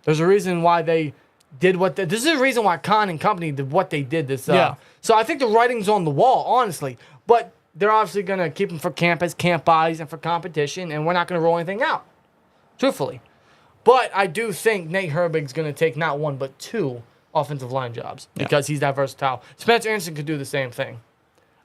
Speaker 1: There's a reason why they did this is the reason why Khan and company did what they did this. So I think the writing's on the wall, honestly. But they're obviously going to keep them for camp as camp bodies and for competition, and we're not going to roll anything out, truthfully. But I do think Nate Herbig's going to take not 1 but 2 offensive line jobs because he's that versatile. Spencer Anderson could do the same thing.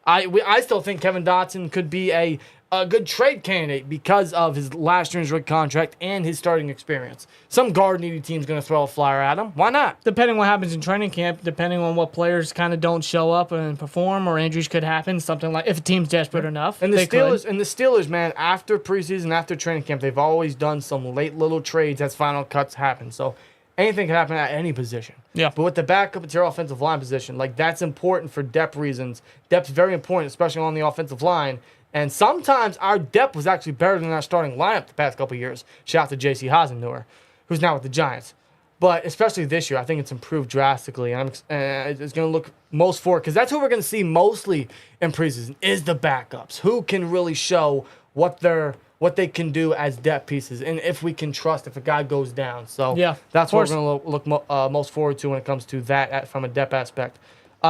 Speaker 1: I still think Kevin Dotson could be a good trade candidate because of his last year's rookie contract and his starting experience. Some guard-needy team's going to throw a flyer at him. Why not?
Speaker 2: Depending what happens in training camp, depending on what players kind of don't show up and perform, or injuries could happen, something like if a team's desperate enough.
Speaker 1: And the Steelers, man, after preseason, after training camp, they've always done some late little trades as final cuts happen. So anything can happen at any position.
Speaker 2: Yeah.
Speaker 1: But with the backup interior offensive line position, that's important for depth reasons. Depth's very important, especially on the offensive line. And sometimes our depth was actually better than our starting lineup the past couple of years. Shout out to J.C. Hasenauer, who's now with the Giants. But especially this year, I think it's improved drastically. And it's going to look most forward because that's who we're going to see mostly in preseason is the backups. Who can really show what they can do as depth pieces, and if we can trust if a guy goes down. So that's what we're going to look most forward to when it comes to that from a depth aspect.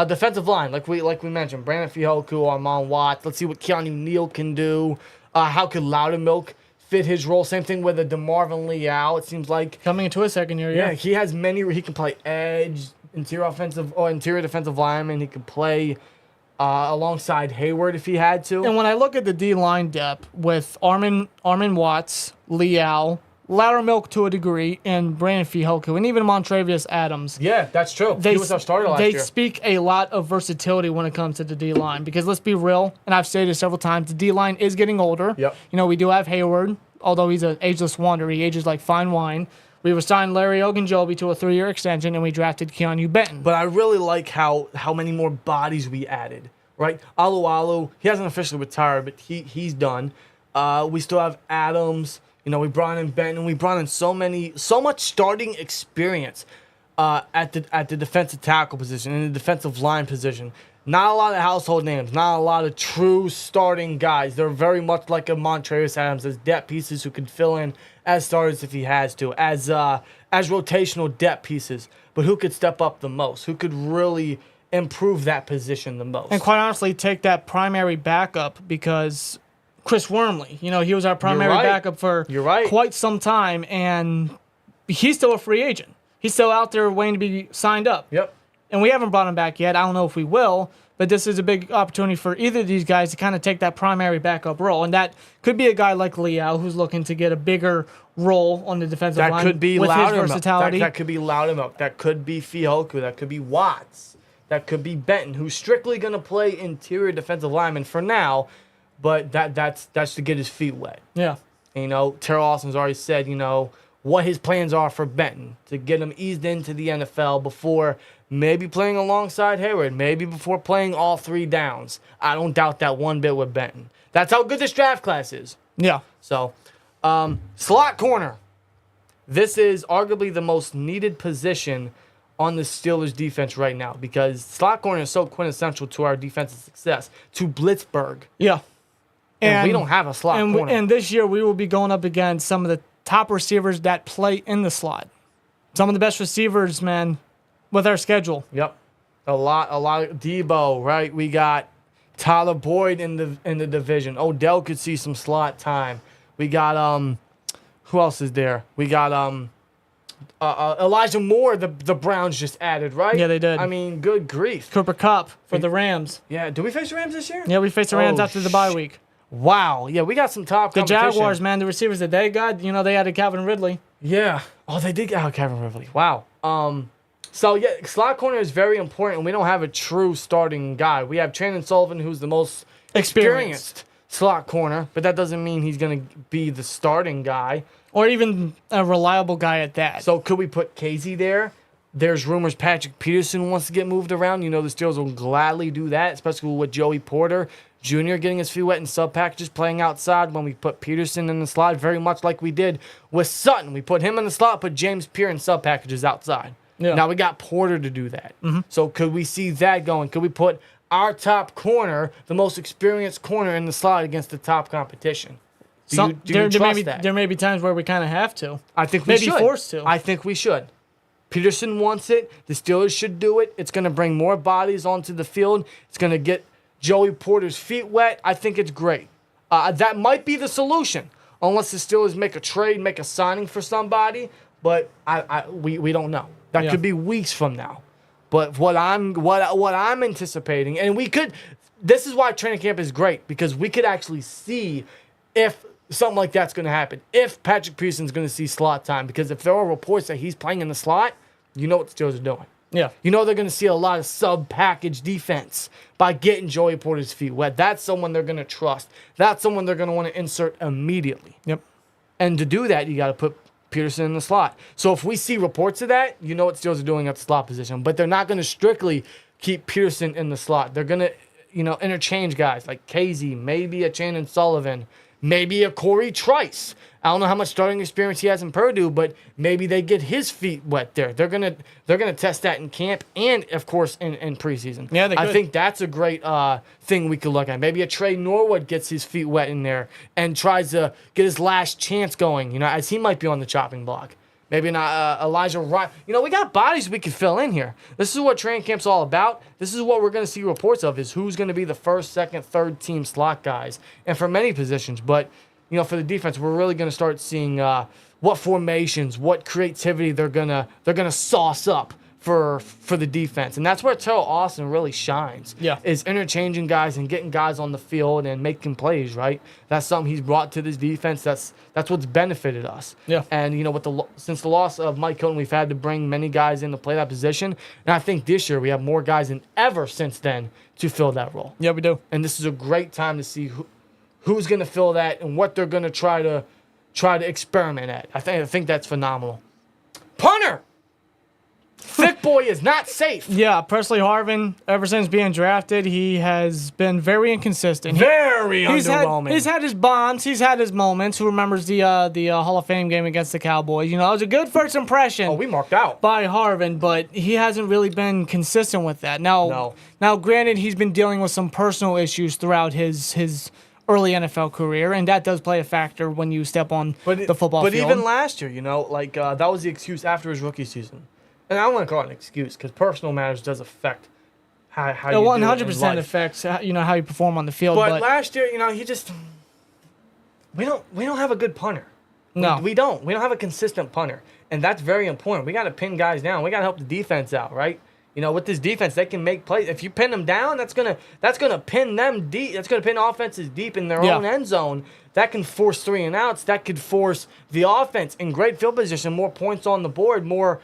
Speaker 1: Defensive line, like we mentioned, Brandon Fijoku, Armand Watts. Let's see what Keanu Neal can do. How could Loudermilk fit his role? Same thing with DeMarvin Leal. It seems like
Speaker 2: coming into his second year.
Speaker 1: Yeah, he has many. He can play edge, interior defensive lineman. He can play alongside Hayward if he had to.
Speaker 2: And when I look at the D-line depth with Armin Watts, Leal, Loudermilk to a degree, and Brandon Fijoku, and even Montravius Adams.
Speaker 1: Yeah, that's true. He was our starter last year.
Speaker 2: They speak a lot of versatility when it comes to the D-line because let's be real, and I've stated several times, the D-line is getting older.
Speaker 1: Yep.
Speaker 2: We do have Hayward, although he's an ageless wonder. He ages like fine wine. We signed Larry Ogunjobi to a 3-year extension, and we drafted Keanu Benton.
Speaker 1: But I really like how many more bodies we added, right? Alualu, he hasn't officially retired, but he's done. We still have Adams. We brought in Benton. We brought in so much starting experience at the defensive tackle position and the defensive line position. Not a lot of household names. Not a lot of true starting guys. They're very much like a Montravius Adams as depth pieces who could fill in as starters if he has to, as rotational depth pieces. But who could step up the most? Who could really improve that position the most?
Speaker 2: And quite honestly, take that primary backup because Chris Wormley, he was our primary backup for quite some time, and he's still a free agent. He's still out there waiting to be signed up.
Speaker 1: Yep.
Speaker 2: And we haven't brought him back yet. I don't know if we will, but this is a big opportunity for either of these guys to kind of take that primary backup role, and that could be a guy like Leal who's looking to get a bigger role on the defensive line.
Speaker 1: That could be
Speaker 2: with his
Speaker 1: Loudermilk.
Speaker 2: versatility.
Speaker 1: That could be Loudermilk. That could be Fijoku. That could be Watts. That could be Benton, who's strictly going to play interior defensive lineman for now. But that's to get his feet wet.
Speaker 2: Yeah.
Speaker 1: Terrell Austin's already said, what his plans are for Benton to get him eased into the NFL before maybe playing alongside Hayward, maybe before playing all 3 downs. I don't doubt that one bit with Benton. That's how good this draft class is.
Speaker 2: Yeah.
Speaker 1: So, slot corner. This is arguably the most needed position on the Steelers defense right now because slot corner is so quintessential to our defensive success, to Blitzburg.
Speaker 2: Yeah.
Speaker 1: And we don't have a slot corner.
Speaker 2: And this year we will be going up against some of the top receivers that play in the slot. Some of the best receivers, man, with our schedule.
Speaker 1: Yep. A lot of Debo, right? We got Tyler Boyd in the division. Odell could see some slot time. We got who else is there? We got Elijah Moore, the Browns just added, right?
Speaker 2: Yeah, they did.
Speaker 1: I mean, good grief.
Speaker 2: Cooper Kupp for the Rams.
Speaker 1: Yeah, do we face the Rams this year?
Speaker 2: Yeah, we faced the Rams after the bye week.
Speaker 1: Wow. Yeah, we got some top
Speaker 2: The
Speaker 1: competition.
Speaker 2: Jaguars, man, the receivers that they got, they added Calvin Ridley.
Speaker 1: Yeah. Oh, they did get out Kevin Ridley. Wow. So, yeah, slot corner is very important. We don't have a true starting guy. We have Chandon Sullivan, who's the most experienced slot corner, but that doesn't mean he's going to be the starting guy.
Speaker 2: Or even a reliable guy at that.
Speaker 1: So, could we put Casey there? There's rumors Patrick Peterson wants to get moved around. The Steelers will gladly do that, especially with Joey Porter Jr. getting his feet wet in sub packages, playing outside when we put Peterson in the slot, very much like we did with Sutton. We put him in the slot, put James Pierre in sub packages outside. Yeah. Now we got Porter to do that. So could we see that going? Could we put our top corner, the most experienced corner, in the slot against the top competition? Do you trust that?
Speaker 2: There may be times where we kind of have to.
Speaker 1: I think we should.
Speaker 2: Maybe forced to.
Speaker 1: I think we should. Peterson wants it. The Steelers should do it. It's going to bring more bodies onto the field. It's going to get Joey Porter's feet wet. I think it's great. That might be the solution, unless the Steelers make a trade, make a signing for somebody. But we don't know. That could be weeks from now. But what I'm anticipating, and we could. This is why training camp is great, because we could actually see if something like that's going to happen. If Patrick Peterson's going to see slot time, because if there are reports that he's playing in the slot, you know what the Steelers are doing.
Speaker 2: Yeah.
Speaker 1: They're going to see a lot of sub-package defense by getting Joey Porter's feet wet. That's someone they're going to trust. That's someone they're going to want to insert immediately.
Speaker 2: Yep.
Speaker 1: And to do that, you got to put Peterson in the slot. So if we see reports of that, you know what Steelers are doing at the slot position. But they're not going to strictly keep Peterson in the slot. They're going to, interchange guys like Casey, maybe a Chandon Sullivan, maybe a Corey Trice. I don't know how much starting experience he has in Purdue, but maybe they get his feet wet there. They're gonna test that in camp and, of course, in preseason.
Speaker 2: Yeah, they could.
Speaker 1: I think that's a great thing we could look at. Maybe a Trey Norwood gets his feet wet in there and tries to get his last chance going, as he might be on the chopping block. Maybe not Elijah Wright. We got bodies we could fill in here. This is what training camp's all about. This is what we're going to see reports of, is who's going to be the first, second, third team slot guys, and for many positions. But for the defense, we're really going to start seeing what formations, what creativity they're gonna sauce up for the defense, and that's where Terrell Austin really shines.
Speaker 2: Yeah, is
Speaker 1: interchanging guys and getting guys on the field and making plays. Right, that's something he's brought to this defense. That's what's benefited us.
Speaker 2: Yeah,
Speaker 1: and since the loss of Mike Hilton, we've had to bring many guys in to play that position, and I think this year we have more guys than ever since then to fill that role.
Speaker 2: Yeah, we do,
Speaker 1: and this is a great time to see who's going to fill that and what they're going to try to experiment at. I think that's phenomenal. Punter! Thick boy is not safe.
Speaker 2: Yeah, Presley Harvin, ever since being drafted, he has been very inconsistent.
Speaker 1: Very underwhelming.
Speaker 2: He's had his bonds. He's had his moments. Who remembers the Hall of Fame game against the Cowboys? It was a good first impression.
Speaker 1: Oh, we marked out.
Speaker 2: By Harvin, but he hasn't really been consistent with that. Now, granted, he's been dealing with some personal issues throughout his early NFL career, and that does play a factor when you step on the football field.
Speaker 1: But even last year, that was the excuse after his rookie season. And I don't want to call it an excuse, because personal matters does affect how you 100%
Speaker 2: affects how you perform on the field.
Speaker 1: But last year, he just we don't have a good punter.
Speaker 2: No,
Speaker 1: we don't. We don't have a consistent punter, and that's very important. We got to pin guys down. We got to help the defense out, right? With this defense, they can make plays. If you pin them down, that's gonna pin them deep. That's gonna pin offenses deep in their own end zone. That can force 3 and outs. That could force the offense in great field position, more points on the board, more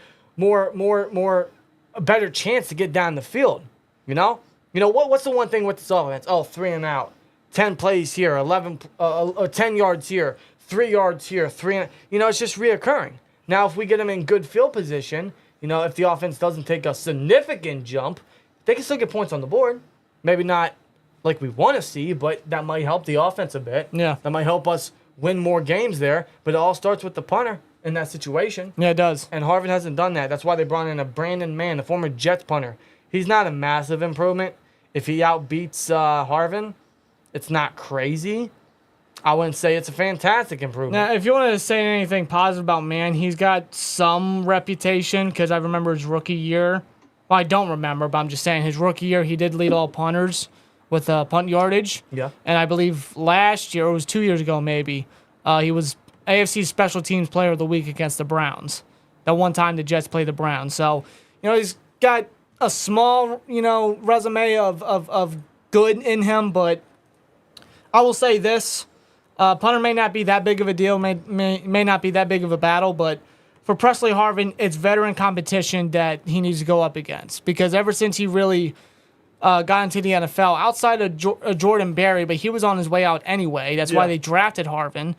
Speaker 1: a better chance to get down the field. What's the one thing with this offense? Oh, 3 and out, 10 plays here, 10 yards here, 3 yards here, 3. It's just reoccurring. Now, if we get them in good field position, if the offense doesn't take a significant jump, they can still get points on the board. Maybe not like we want to see, but that might help the offense a bit.
Speaker 2: Yeah,
Speaker 1: that might help us win more games there. But it all starts with the punter in that situation.
Speaker 2: Yeah, it does.
Speaker 1: And Harvin hasn't done that. That's why they brought in a Brandon Mann, the former Jets punter. He's not a massive improvement. If he outbeats Harvin, it's not crazy. I wouldn't say it's a fantastic improvement.
Speaker 2: Now, if you want to say anything positive about Mann, he's got some reputation, because I remember his rookie year. Well, I don't remember, but I'm just saying his rookie year, he did lead all punters with punt yardage.
Speaker 1: Yeah. And
Speaker 2: I believe last year, or it was 2 years ago maybe, he was AFC Special Teams Player of the Week against the Browns. that one time the Jets played the Browns. So, he's got a small, resume of good in him, but I will say this. Punter may not be that big of a deal, may not be that big of a battle, but for Presley Harvin, it's veteran competition that he needs to go up against. Because ever since he really got into the NFL, outside of Jordan Berry, but he was on his way out anyway. That's why they drafted Harvin.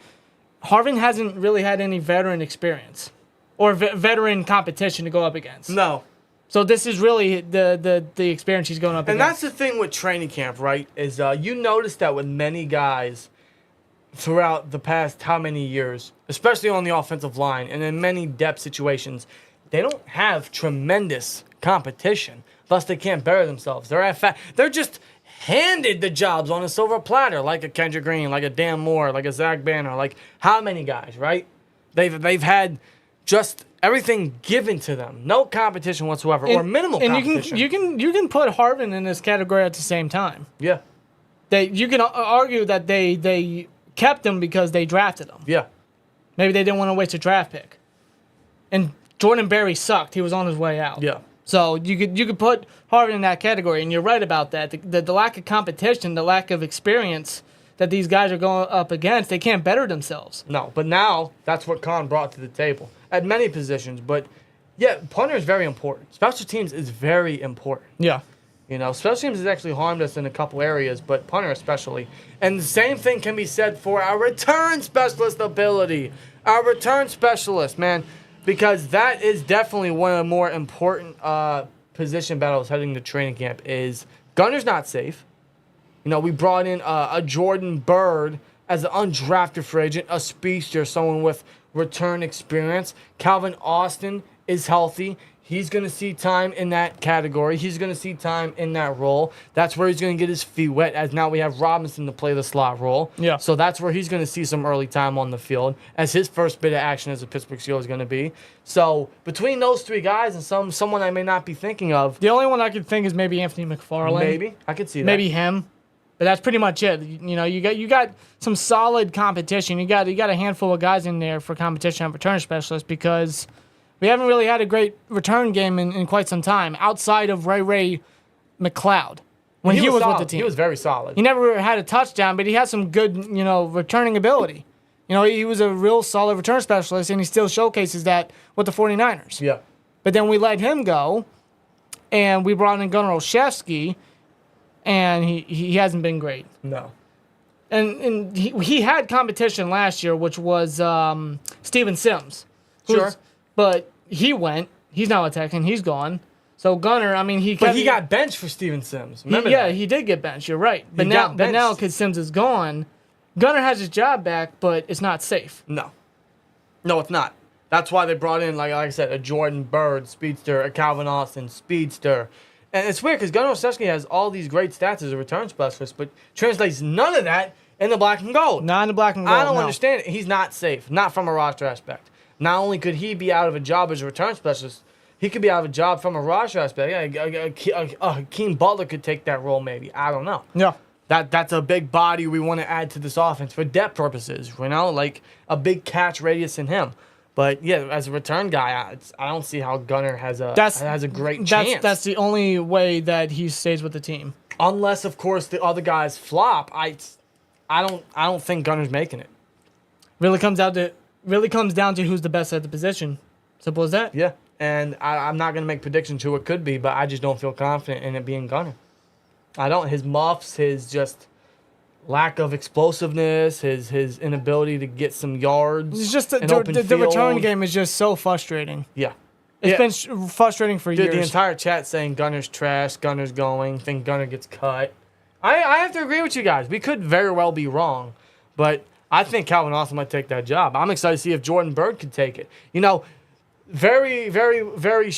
Speaker 2: Harvin hasn't really had any veteran experience or veteran competition to go up against.
Speaker 1: No.
Speaker 2: So this is really the experience he's going up against.
Speaker 1: And that's the thing with training camp, right? Is you notice that with many guys throughout the past how many years, especially on the offensive line and in many depth situations, they don't have tremendous competition. Thus, they can't better themselves. They're just handed the jobs on a silver platter, like a Kendrick Green, like a Dan Moore, like a Zach Banner, like how many guys, right? They've had just everything given to them, no competition whatsoever, or minimal competition.
Speaker 2: And you can put Harvin in this category at the same time.
Speaker 1: Yeah.
Speaker 2: You can argue that they kept him because they drafted him.
Speaker 1: Yeah.
Speaker 2: Maybe they didn't want to waste a draft pick. And Jordan Berry sucked. He was on his way out.
Speaker 1: Yeah.
Speaker 2: So you could put Harvin in that category, and you're right about that. The lack of competition, the lack of experience that these guys are going up against, they can't better themselves.
Speaker 1: No, but now that's what Khan brought to the table at many positions. But yeah, punter is very important. Special teams is very important.
Speaker 2: Yeah.
Speaker 1: Special teams has actually harmed us in a couple areas, but punter especially. And the same thing can be said for our return specialist ability. Our return specialist, man, because that is definitely one of the more important position battles heading to training camp is gunner's not safe. We brought in a Jordan Byrd as an undrafted free agent, a speedster, someone with return experience. Calvin Austin is healthy. He's going to see time in that category. He's going to see time in that role. That's where he's going to get his feet wet, as now we have Robinson to play the slot role.
Speaker 2: Yeah.
Speaker 1: So that's where he's going to see some early time on the field, as his first bit of action as a Pittsburgh Steelers is going to be. So between those three guys and someone I may not be thinking of.
Speaker 2: The only one I could think is maybe Anthony McFarland.
Speaker 1: Maybe. I could see that.
Speaker 2: Maybe him. But that's pretty much it. You got some solid competition. You got a handful of guys in there for competition on return specialists because we haven't really had a great return game in quite some time outside of Ray McLeod when he was with the team.
Speaker 1: He was very solid.
Speaker 2: He never had a touchdown, but he had some good, returning ability. He was a real solid return specialist, and he still showcases that with the 49ers.
Speaker 1: Yeah.
Speaker 2: But then we let him go, and we brought in Gunnar Olszewski, and he hasn't been great.
Speaker 1: No.
Speaker 2: And he had competition last year, which was Steven Sims.
Speaker 1: Sure.
Speaker 2: But he went. He's now attacking. He's gone. So Gunnar, he
Speaker 1: got benched for Steven Sims. Remember that?
Speaker 2: He did get benched. You're right. But now because Sims is gone, Gunnar has his job back, but it's not safe.
Speaker 1: No, it's not. That's why they brought in, like I said, a Jordan Byrd speedster, a Calvin Austin speedster. And it's weird because Gunnar Olszewski has all these great stats as a return specialist, but translates none of that in the black and gold.
Speaker 2: Not in the black and gold.
Speaker 1: I don't understand it. He's not safe, not from a roster aspect. Not only could he be out of a job as a return specialist, he could be out of a job from a roster aspect. Hakeem Butler could take that role maybe. I don't know.
Speaker 2: Yeah.
Speaker 1: That's a big body we want to add to this offense for depth purposes, like a big catch radius in him. But yeah, as a return guy, I don't see how Gunnar has a great chance.
Speaker 2: That's the only way that he stays with the team.
Speaker 1: Unless, of course, the other guys flop. I don't think Gunnar's making it.
Speaker 2: Really comes down to who's the best at the position. Simple as that.
Speaker 1: Yeah, and I'm not going to make predictions who it could be, but I just don't feel confident in it being Gunnar. I don't. His muffs, his just lack of explosiveness, his inability to get some yards.
Speaker 2: It's just the return game is just so frustrating.
Speaker 1: Yeah.
Speaker 2: It's been frustrating for years.
Speaker 1: The entire chat saying Gunner's trash, Gunner's going, think Gunner gets cut. I have to agree with you guys. We could very well be wrong, but I think Calvin Austin might take that job. I'm excited to see if Jordan Byrd could take it. Very, very, very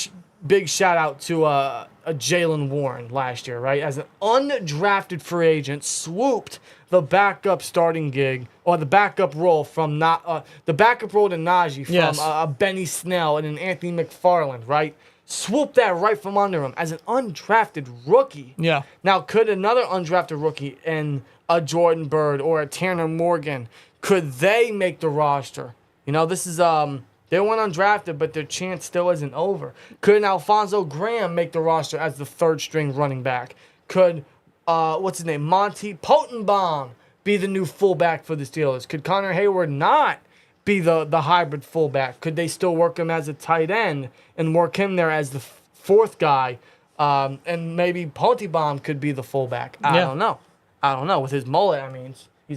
Speaker 1: big shout out to a Jalen Warren last year, right? As an undrafted free agent, swooped the backup starting gig or the backup role from the backup role to Najee from Benny Snell and an Anthony McFarland, right? Swooped that right from under him as an undrafted rookie.
Speaker 2: Yeah.
Speaker 1: Now, could another undrafted rookie in a Jordan Byrd or a Tanner Morgan, could they make the roster? This is They went undrafted, but their chance still isn't over. Could an Alfonso Graham make the roster as the third-string running back? Could, what's his name, Monty Potenbaum be the new fullback for the Steelers? Could Connor Hayward not be the hybrid fullback? Could they still work him as a tight end and work him there as the fourth guy? And maybe Potenbaum could be the fullback. I don't know. With his mullet, I mean, he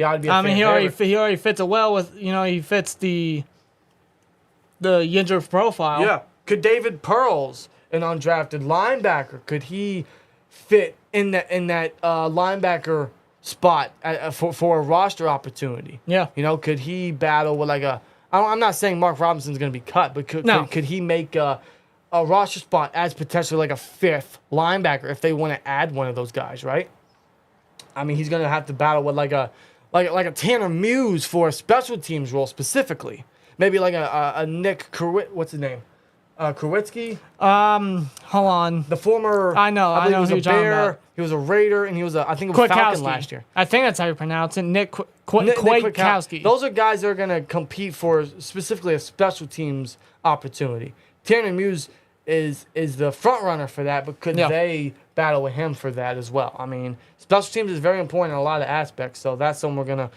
Speaker 1: ought to be a
Speaker 2: he already fits it well with, he fits the injured profile.
Speaker 1: Yeah. Could David Pearls, an undrafted linebacker, could he fit in that linebacker spot for a roster opportunity?
Speaker 2: Yeah.
Speaker 1: Could he battle with I'm not saying Mark Robinson's going to be cut, but could he make a roster spot as potentially like a fifth linebacker if they want to add one of those guys, right? I mean, he's going to have to battle with like a Tanner Muse for a special teams role specifically. Maybe like a Nick what's his name? Kowitsky?
Speaker 2: Hold on.
Speaker 1: The former...
Speaker 2: I know
Speaker 1: he was
Speaker 2: who
Speaker 1: a
Speaker 2: you're talking
Speaker 1: Bear,
Speaker 2: about.
Speaker 1: he was a Raider, and he was I think it was Falcon last year.
Speaker 2: I think that's how you pronounce it. Nick
Speaker 1: Nick
Speaker 2: Kwiatkowski.
Speaker 1: Those are guys that are going to compete for specifically a special teams opportunity. Tanner Muse is the front runner for that, but could they battle with him for that as well? I mean, special teams is very important in a lot of aspects, so that's something we're going to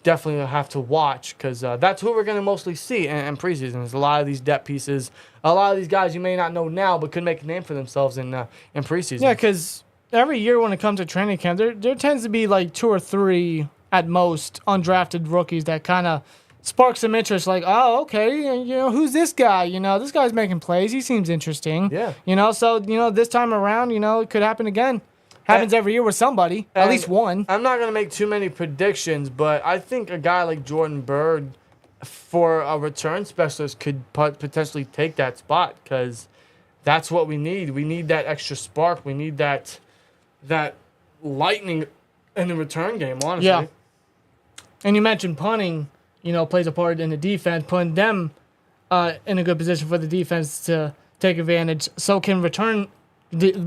Speaker 1: definitely have to watch because that's who we're going to mostly see in preseason. There's a lot of these depth pieces, a lot of these guys you may not know now but could make a name for themselves in preseason.
Speaker 2: Yeah, because every year when it comes to training camp, there tends to be like 2 or 3 at most undrafted rookies that kind of spark some interest. Like, oh, okay, who's this guy? This guy's making plays. He seems interesting.
Speaker 1: Yeah.
Speaker 2: So this time around, it could happen again. Happens every year with somebody, at least one.
Speaker 1: I'm not going to make too many predictions, but I think a guy like Jordan Byrd for a return specialist could potentially take that spot because that's what we need. We need that extra spark. We need that lightning in the return game, honestly.
Speaker 2: Yeah. And you mentioned punting, plays a part in the defense, putting them in a good position for the defense to take advantage. So can the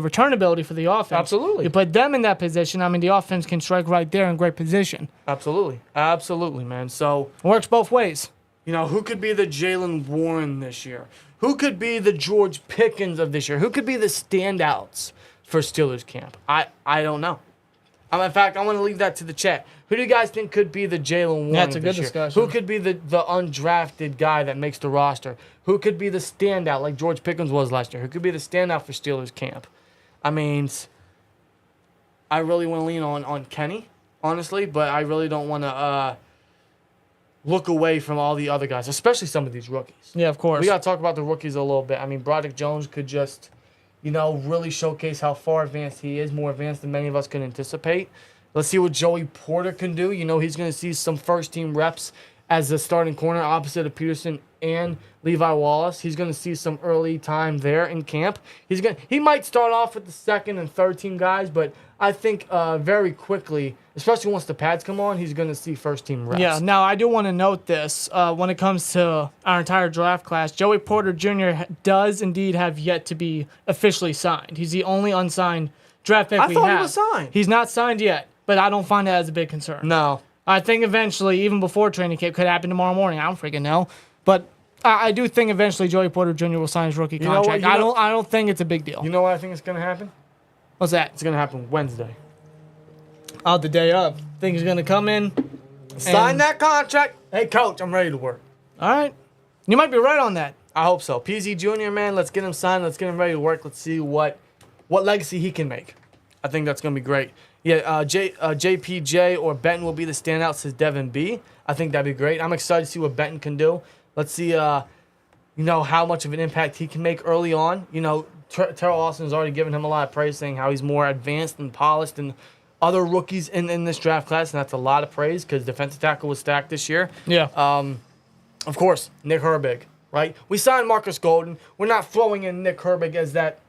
Speaker 2: returnability for the offense.
Speaker 1: Absolutely.
Speaker 2: You put them in that position, the offense can strike right there in great position.
Speaker 1: Absolutely, man. So
Speaker 2: it works both ways.
Speaker 1: Who could be the Jaylen Warren this year? Who could be the George Pickens of this year? Who could be the standouts for Steelers camp? I don't know. In fact, I want to leave that to the chat. Who do you guys think could be the Jaylen Warren
Speaker 2: That's a
Speaker 1: of
Speaker 2: good
Speaker 1: this year?
Speaker 2: discussion.
Speaker 1: Who could be the undrafted guy that makes the roster? Who could be the standout like George Pickens was last year? Who could be the standout for Steelers camp? I mean, I really want to lean on Kenny, honestly, but I really don't want to look away from all the other guys, especially some of these rookies.
Speaker 2: Yeah, of course.
Speaker 1: We got to talk about the rookies a little bit. I mean, Broderick Jones could just, really showcase how far advanced he is, more advanced than many of us can anticipate. Let's see what Joey Porter can do. He's going to see some first-team reps as the starting corner opposite of Peterson and Levi Wallace. He's going to see some early time there in camp. He might start off with the second and third-team guys, but I think very quickly, especially once the pads come on, he's going to see first-team reps.
Speaker 2: Yeah, now I do want to note this. When it comes to our entire draft class, Joey Porter Jr. does indeed have yet to be officially signed. He's the only unsigned draft pick we have.
Speaker 1: I thought he was signed.
Speaker 2: He's not signed yet, but I don't find that as a big concern.
Speaker 1: No.
Speaker 2: I think eventually, even before training camp, could happen tomorrow morning. I don't freaking know. But I do think eventually Joey Porter Jr. will sign his rookie contract. I don't think it's a big deal.
Speaker 1: You know what I think is going to happen?
Speaker 2: What's that?
Speaker 1: It's going to happen Wednesday.
Speaker 2: Oh, the day of. Think he's going to come in.
Speaker 1: Sign that contract. Hey, coach, I'm ready to work.
Speaker 2: All right. You might be right on that.
Speaker 1: I hope so. PZ Jr., man, let's get him signed. Let's get him ready to work. Let's see what legacy he can make. I think that's going to be great. Yeah, JPJ or Benton will be the standout, says Devin B. I think that'd be great. I'm excited to see what Benton can do. Let's see, how much of an impact he can make early on. Terrell Austin has already given him a lot of praise, saying how he's more advanced and polished than other rookies in this draft class, and that's a lot of praise because defensive tackle was stacked this year.
Speaker 2: Yeah.
Speaker 1: Of course, Nick Herbig, right? We signed Marcus Golden. We're not throwing in Nick Herbig as that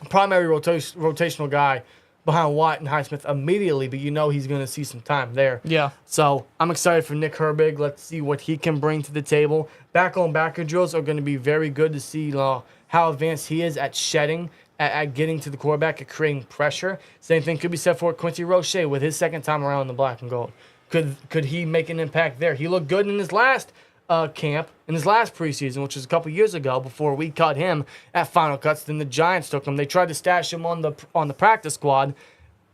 Speaker 1: primary rotational guy behind Watt and Highsmith immediately, but he's going to see some time there.
Speaker 2: Yeah.
Speaker 1: So I'm excited for Nick Herbig. Let's see what he can bring to the table. Back-on-backer drills are going to be very good to see how advanced he is at shedding, at getting to the quarterback, at creating pressure. Same thing could be said for Quincy Roche with his second time around in the black and gold. Could he make an impact there? He looked good in his last camp in his last preseason, which was a couple years ago before we cut him at Final Cuts. Then the Giants took him. They tried to stash him on the practice squad.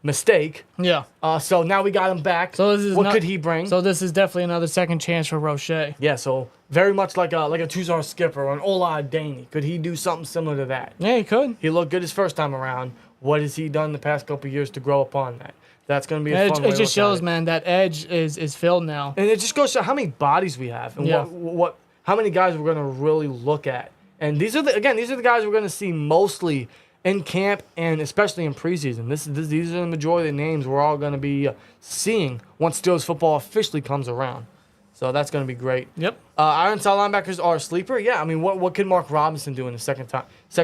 Speaker 1: Mistake.
Speaker 2: Yeah.
Speaker 1: So now we got him back. So what could he bring?
Speaker 2: So this is definitely another second chance for Roche.
Speaker 1: Yeah. So very much like a two-star skipper or an Ola Daney. Could he do something similar to that?
Speaker 2: Yeah, he could.
Speaker 1: He looked good his first time around. What has he done the past couple of years to grow upon that? That's going to be a fun way to
Speaker 2: It just shows, man, that edge is filled now.
Speaker 1: And it just goes to how many bodies we have and how many guys we're going to really look at. And these are the guys we're going to see mostly in camp and especially in preseason. These are the majority of the names we're all going to be seeing once Steelers football officially comes around. So that's going to be great.
Speaker 2: Yep.
Speaker 1: Ironside linebackers are a sleeper. Yeah, I mean, what could Mark Robinson do in the second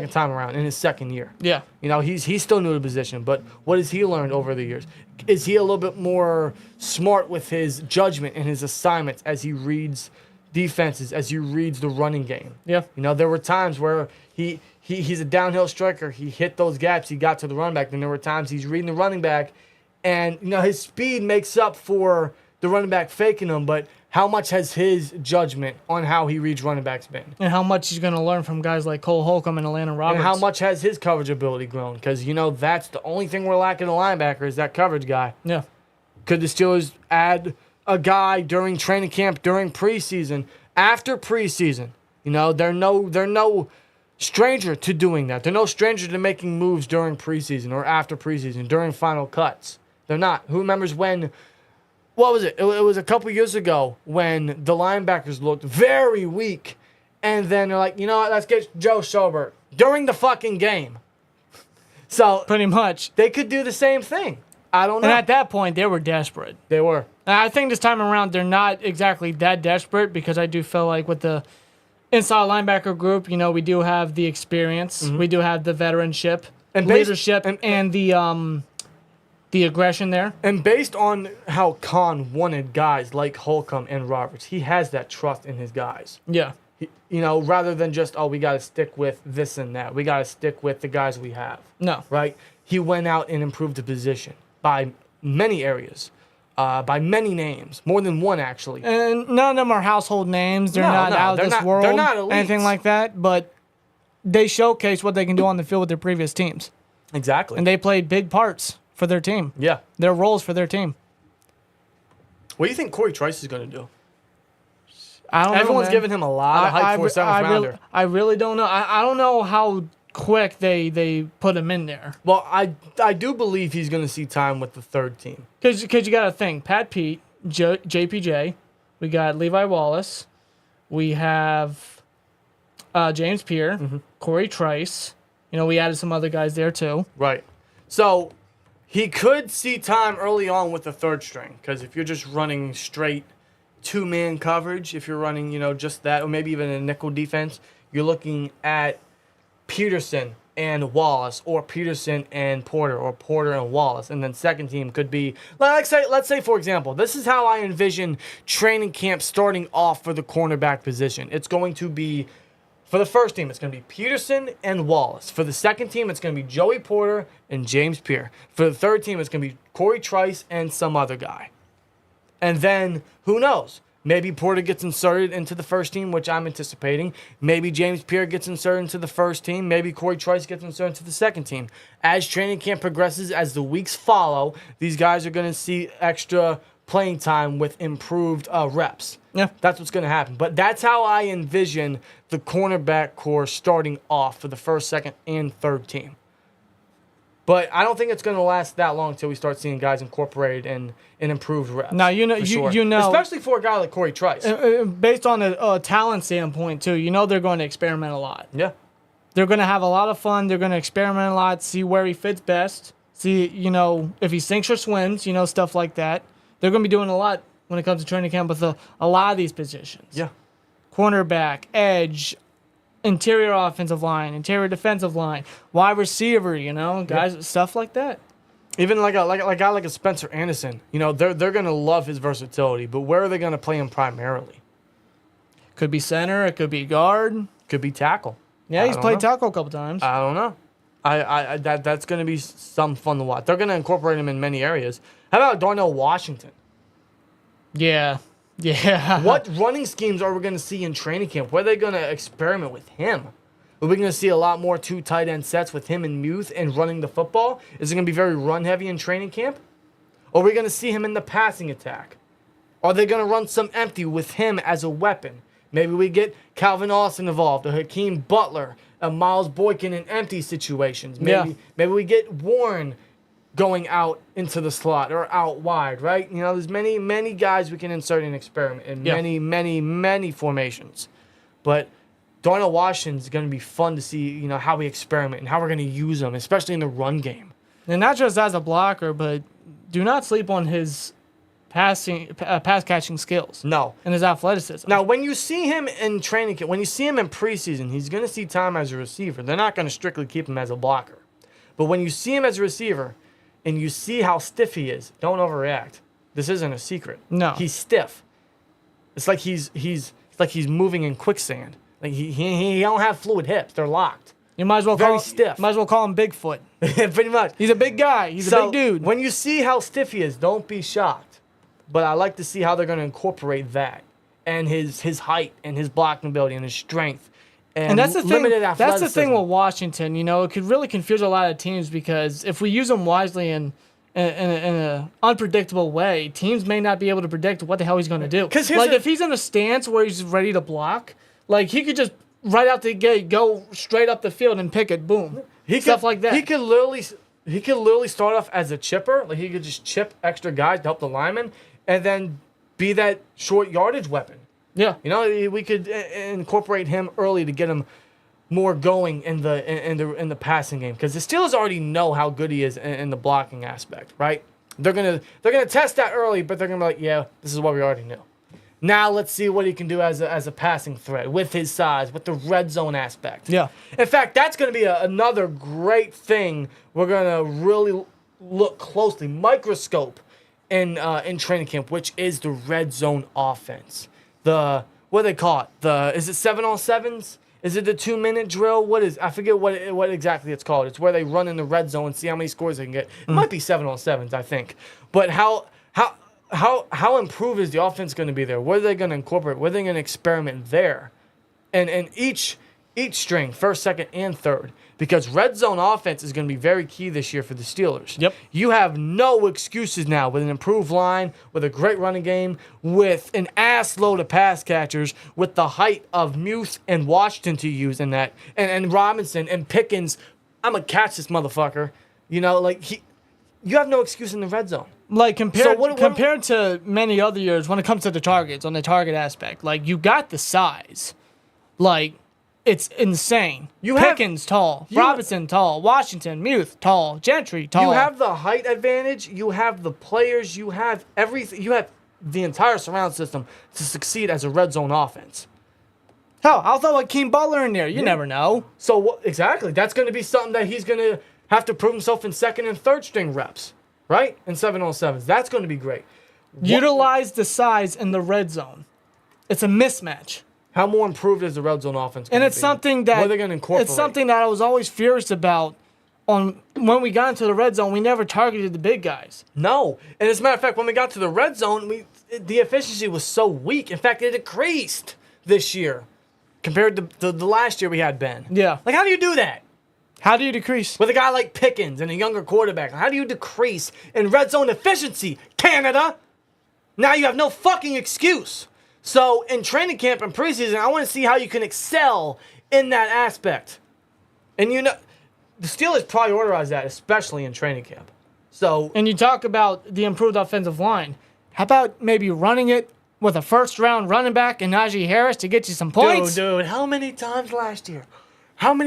Speaker 1: time around in his second year?
Speaker 2: Yeah.
Speaker 1: You know, he's still new to the position, but what has he learned over the years? Is he a little bit more smart with his judgment and his assignments as he reads defenses, as he reads the running game?
Speaker 2: Yeah.
Speaker 1: You know, there were times where he's a downhill striker. He hit those gaps. He got to the running back. Then there were times he's reading the running back, and you know his speed makes up for the running back faking him, but how much has his judgment on how he reads running backs been?
Speaker 2: And how much he's going to learn from guys like Cole Holcomb and Atlanta Roberts.
Speaker 1: And how much has his coverage ability grown? Because, you know, that's the only thing we're lacking in linebacker is that coverage guy.
Speaker 2: Yeah.
Speaker 1: Could the Steelers add a guy during training camp, during preseason, after preseason? You know, they're no stranger to doing that. They're no stranger to making moves during preseason or after preseason, during final cuts. They're not. Who remembers when... What was it? It was a couple years ago when the linebackers looked very weak, and then they're like, you know what, let's get Joe Schobert during the fucking game. So
Speaker 2: pretty much.
Speaker 1: They could do the same thing. I don't know.
Speaker 2: And at that point, they were desperate.
Speaker 1: They were.
Speaker 2: And I think this time around, they're not exactly that desperate because I do feel like with the inside linebacker group, you know, we do have the experience. Mm-hmm. We do have the veteranship, and leadership, and the aggression there.
Speaker 1: And based on how Khan wanted guys like Holcomb and Roberts, he has that trust in his guys.
Speaker 2: Yeah.
Speaker 1: You know, rather than just, we got to stick with this and that. We got to stick with the guys we have.
Speaker 2: No.
Speaker 1: Right? He went out and improved the position by many areas, by many names, more than one actually.
Speaker 2: And none of them are household names. They're not out of this world.
Speaker 1: They're not elites.
Speaker 2: Anything like that, but they showcase what they can do on the field with their previous teams.
Speaker 1: Exactly.
Speaker 2: And they played big parts for their team.
Speaker 1: Yeah.
Speaker 2: Their roles for their team.
Speaker 1: What do you think Corey Trice is going to do?
Speaker 2: I don't know.
Speaker 1: Everyone's giving him a lot of hype for a seventh rounder.
Speaker 2: I really don't know. I don't know how quick they put him in there.
Speaker 1: Well, I do believe he's going to see time with the third team.
Speaker 2: Because you got to think, Pat Pete, JPJ, we got Levi Wallace, we have James Pierre, Corey Trice. You know, we added some other guys there too.
Speaker 1: Right. So he could see time early on with the third string, because if you're just running straight two-man coverage, if you're running, you know, just that, or maybe even a nickel defense, you're looking at Peterson and Wallace, or Peterson and Porter, or Porter and Wallace, and then second team could be, let's say for example, this is how I envision training camp starting off for the cornerback position. It's going to be, for the first team, it's going to be Peterson and Wallace. For the second team, it's going to be Joey Porter and James Pierre. For the third team, it's going to be Corey Trice and some other guy. And then, who knows? Maybe Porter gets inserted into the first team, which I'm anticipating. Maybe James Pierre gets inserted into the first team. Maybe Corey Trice gets inserted into the second team. As training camp progresses, as the weeks follow, these guys are going to see extra playing time with improved reps.
Speaker 2: Yeah.
Speaker 1: That's what's going to happen. But that's how I envision the cornerback core starting off for the first, second, and third team. But I don't think it's going to last that long until we start seeing guys incorporated and improved reps.
Speaker 2: Now, you know, you know,
Speaker 1: especially for a guy like Corey Trice.
Speaker 2: Based on a talent standpoint, too, you know they're going to experiment a lot.
Speaker 1: Yeah.
Speaker 2: They're going to have a lot of fun. They're going to experiment a lot, see where he fits best, see, you know, if he sinks or swims, you know, stuff like that. They're going to be doing a lot when it comes to training camp with a lot of these positions.
Speaker 1: Yeah.
Speaker 2: Cornerback, edge, interior offensive line, interior defensive line, wide receiver, you know, guys, stuff like that.
Speaker 1: Even like a guy like a Spencer Anderson, you know, they're going to love his versatility, but where are they going to play him primarily?
Speaker 2: Could be center, it could be guard,
Speaker 1: could be tackle.
Speaker 2: Yeah, he's played tackle a couple times.
Speaker 1: I don't know. That's going to be some fun to watch. They're going to incorporate him in many areas. How about Darnell Washington?
Speaker 2: Yeah. Yeah.
Speaker 1: What running schemes are we going to see in training camp? Where are they going to experiment with him? Are we going to see a lot more 2 tight end sets with him and Muth and running the football? Is it going to be very run heavy in training camp? Or are we going to see him in the passing attack? Are they going to run some empty with him as a weapon? Maybe we get Calvin Austin involved, or Hakeem Butler, a Miles Boykin in empty situations. Maybe we get Warren going out into the slot or out wide, right? You know, there's many guys we can insert and experiment in many formations. But Darnell Washington's going to be fun to see, you know, how we experiment and how we're going to use him, especially in the run game.
Speaker 2: And not just as a blocker, but do not sleep on his pass catching skills.
Speaker 1: No.
Speaker 2: And his athleticism.
Speaker 1: Now, when you see him in training camp, when you see him in preseason, he's going to see time as a receiver. They're not going to strictly keep him as a blocker. But when you see him as a receiver and you see how stiff he is, don't overreact. This isn't a secret.
Speaker 2: No.
Speaker 1: He's stiff. It's like he's moving in quicksand. Like he don't have fluid hips. They're locked.
Speaker 2: You might as well
Speaker 1: stiff.
Speaker 2: Might as well call him Bigfoot.
Speaker 1: Pretty much.
Speaker 2: He's a big guy. He's a big dude.
Speaker 1: When you see how stiff he is, don't be shocked. But I like to see how they're going to incorporate that and his height and his blocking ability and his strength. And
Speaker 2: that's the thing.
Speaker 1: Limited
Speaker 2: That's
Speaker 1: athleticism.
Speaker 2: the thing with Washington. You know, it could really confuse a lot of teams because if we use him wisely in an unpredictable way, teams may not be able to predict what the hell he's going to do. Like if he's in a stance where he's ready to block, like he could just right out the gate go straight up the field and pick it, boom, stuff like that.
Speaker 1: He could literally start off as a chipper. Like he could just chip extra guys to help the linemen, and then be that short yardage weapon.
Speaker 2: Yeah,
Speaker 1: you know, we could incorporate him early to get him more going in the passing game, because the Steelers already know how good he is in the blocking aspect, right? They're gonna test that early, but they're gonna be like, yeah, this is what we already knew. Now let's see what he can do as a passing threat with his size, with the red zone aspect.
Speaker 2: Yeah.
Speaker 1: In fact, that's going to be another great thing we're going to really look closely, microscope in training camp, which is the red zone offense. What do they call it? Is it 7-on-7s? Is it the 2-minute drill? I forget what exactly it's called. It's where they run in the red zone and see how many scores they can get. It might be 7-on-7s, I think. But how improved is the offense going to be there? What are they going to incorporate? What are they going to experiment there? And each string, first, second, and third. Because red zone offense is going to be very key this year for the Steelers.
Speaker 2: Yep.
Speaker 1: You have no excuses now with an improved line, with a great running game, with an ass load of pass catchers, with the height of Muth and Washington to use in that, and Robinson and Pickens. I'm going to catch this motherfucker. You know, like you have no excuse in the red zone.
Speaker 2: Like compared to many other years when it comes to the targets, on the target aspect, like you got the size. Like it's insane. Pickens tall, Robinson tall, Washington, Muth tall, Gentry tall.
Speaker 1: You have the height advantage, you have the players, you have everything, you have the entire surround system to succeed as a red zone offense.
Speaker 2: Hell, I'll throw Hakeem Butler in there. You never know.
Speaker 1: So exactly, that's going to be something that he's going to have to prove himself in second and third string reps. Right? In 7-on-7s. That's going to be great.
Speaker 2: Utilize the size in the red zone. It's a mismatch.
Speaker 1: How more improved is the red zone offense going
Speaker 2: and
Speaker 1: to
Speaker 2: it's
Speaker 1: be?
Speaker 2: Something that
Speaker 1: what are they going to incorporate?
Speaker 2: It's something that I was always furious about. When we got into the red zone, we never targeted the big guys.
Speaker 1: No. And as a matter of fact, when we got to the red zone, the efficiency was so weak. In fact, it decreased this year compared to the last year we had Ben.
Speaker 2: Yeah.
Speaker 1: Like, how do you do that?
Speaker 2: How do you decrease?
Speaker 1: With a guy like Pickens and a younger quarterback, how do you decrease in red zone efficiency, Canada? Now you have no fucking excuse. So in training camp and preseason, I want to see how you can excel in that aspect. And you know, the Steelers prioritize that, especially in training camp.
Speaker 2: And you talk about the improved offensive line. How about maybe running it with a first-round running back and Najee Harris to get you some points?
Speaker 1: Dude, how many times last year? Not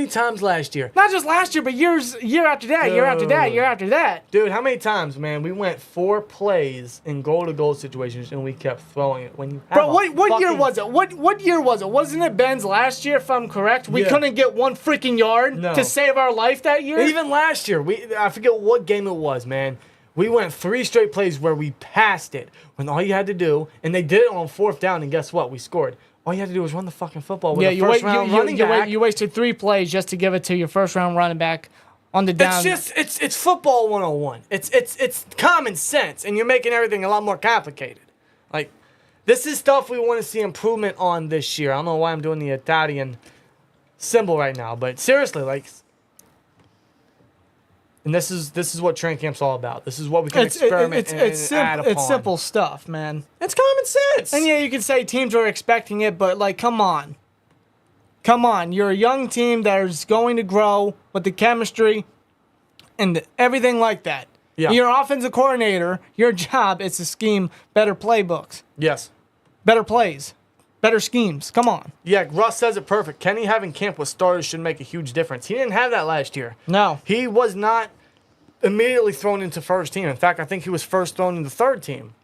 Speaker 2: just last year, but year after that, year after that.
Speaker 1: Dude, how many times, man? We went 4 plays in goal-to-goal situations, and we kept throwing it. When you
Speaker 2: Bro, what year was it? What year was it? Wasn't it Ben's last year, if I'm correct? We couldn't get 1 freaking yard to save our life that year?
Speaker 1: Even last year, I forget what game it was, man. We went 3 straight plays where we passed it, when all you had to do, and they did it on 4th down, and guess what? We scored. All you had to do was run the fucking football with a first-round running back.
Speaker 2: You wasted 3 plays just to give it to your first-round running back on the down.
Speaker 1: It's football 101. It's common sense, and you're making everything a lot more complicated. Like, This is stuff we want to see improvement on this year. I don't know why I'm doing the Italian symbol right now, but seriously, like, and this is what training camp's all about. This is what we can experiment and add upon.
Speaker 2: It's simple stuff, man.
Speaker 1: It's common sense.
Speaker 2: And yeah, you can say teams are expecting it, but like, come on. Come on. You're a young team that is going to grow with the chemistry and everything like that. Yeah. You're an offensive coordinator. Your job is to scheme better playbooks.
Speaker 1: Yes.
Speaker 2: Better plays. Better schemes. Come on.
Speaker 1: Yeah, Russ says it perfect. Kenny having camp with starters should make a huge difference. He didn't have that last year.
Speaker 2: No.
Speaker 1: He was not immediately thrown into first team. In fact, I think he was first thrown into third team.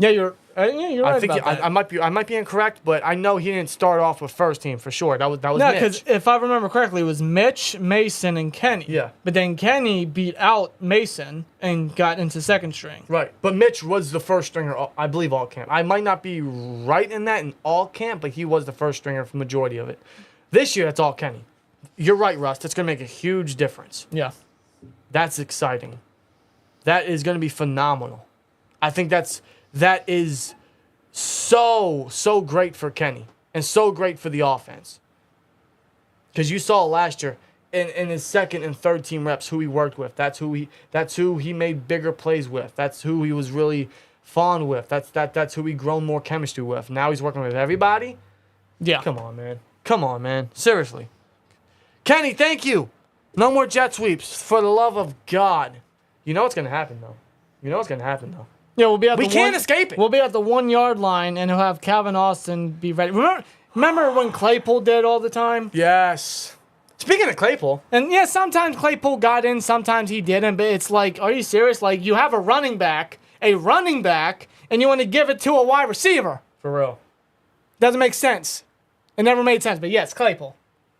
Speaker 2: Yeah, you're right about that.
Speaker 1: I might be incorrect, but I know he didn't start off with first team for sure. That was
Speaker 2: no,
Speaker 1: Mitch.
Speaker 2: because if I remember correctly, it was Mitch, Mason, and Kenny.
Speaker 1: Yeah.
Speaker 2: But then Kenny beat out Mason and got into second string.
Speaker 1: Right. But Mitch was the first stringer, I believe, all camp. I might not be right in that in all camp, but he was the first stringer for the majority of it. This year, it's all Kenny. You're right, Russ. That's going to make a huge difference.
Speaker 2: Yeah.
Speaker 1: That's exciting. That is going to be phenomenal. I think that is so great for Kenny and so great for the offense. Because you saw last year in his second and third team reps who he worked with. That's who he made bigger plays with. That's who he was really fond with. That's who he grown more chemistry with. Now he's working with everybody.
Speaker 2: Yeah.
Speaker 1: Come on, man. Come on, man. Seriously. Kenny, thank you. No more jet sweeps. For the love of God. You know what's going to happen, though.
Speaker 2: Yeah, we'll be at
Speaker 1: we can't escape it.
Speaker 2: We'll be at the 1 yard line, and he'll have Calvin Austin be ready. Remember when Claypool did all the time?
Speaker 1: Yes. Speaking of Claypool.
Speaker 2: And yeah, sometimes Claypool got in, sometimes he didn't, but it's like, are you serious? Like, you have a running back, and you want to give it to a wide receiver.
Speaker 1: For real.
Speaker 2: Doesn't make sense. It never made sense, but yes, Claypool.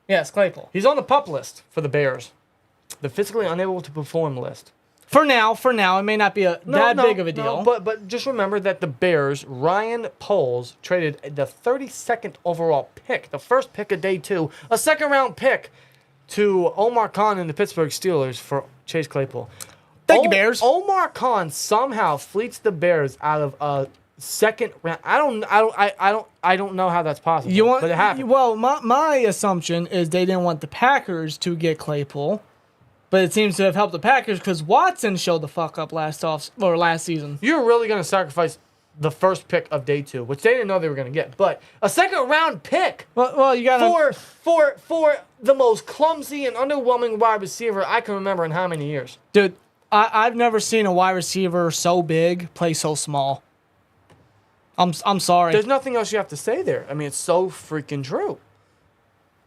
Speaker 2: Yes, Claypool.
Speaker 1: He's on the PUP list for the Bears. The physically unable to perform list.
Speaker 2: For now, it may not be that big of a deal.
Speaker 1: No, but just remember that the Bears, Ryan Poles, traded the 32nd overall pick, the first pick of day 2, a second-round pick, to Omar Khan and the Pittsburgh Steelers for Chase Claypool.
Speaker 2: Thank you, Bears.
Speaker 1: Omar Khan somehow fleets the Bears out of a second round. I don't know how that's possible. But it happened.
Speaker 2: Well, my assumption is they didn't want the Packers to get Claypool. But it seems to have helped the Packers because Watson showed the fuck up last season.
Speaker 1: You're really going to sacrifice the first pick of day 2, which they didn't know they were going to get. But a second-round pick
Speaker 2: well, you got
Speaker 1: for the most clumsy and underwhelming wide receiver I can remember in how many years?
Speaker 2: Dude, I've never seen a wide receiver so big play so small. I'm sorry.
Speaker 1: There's nothing else you have to say there. I mean, it's so freaking true.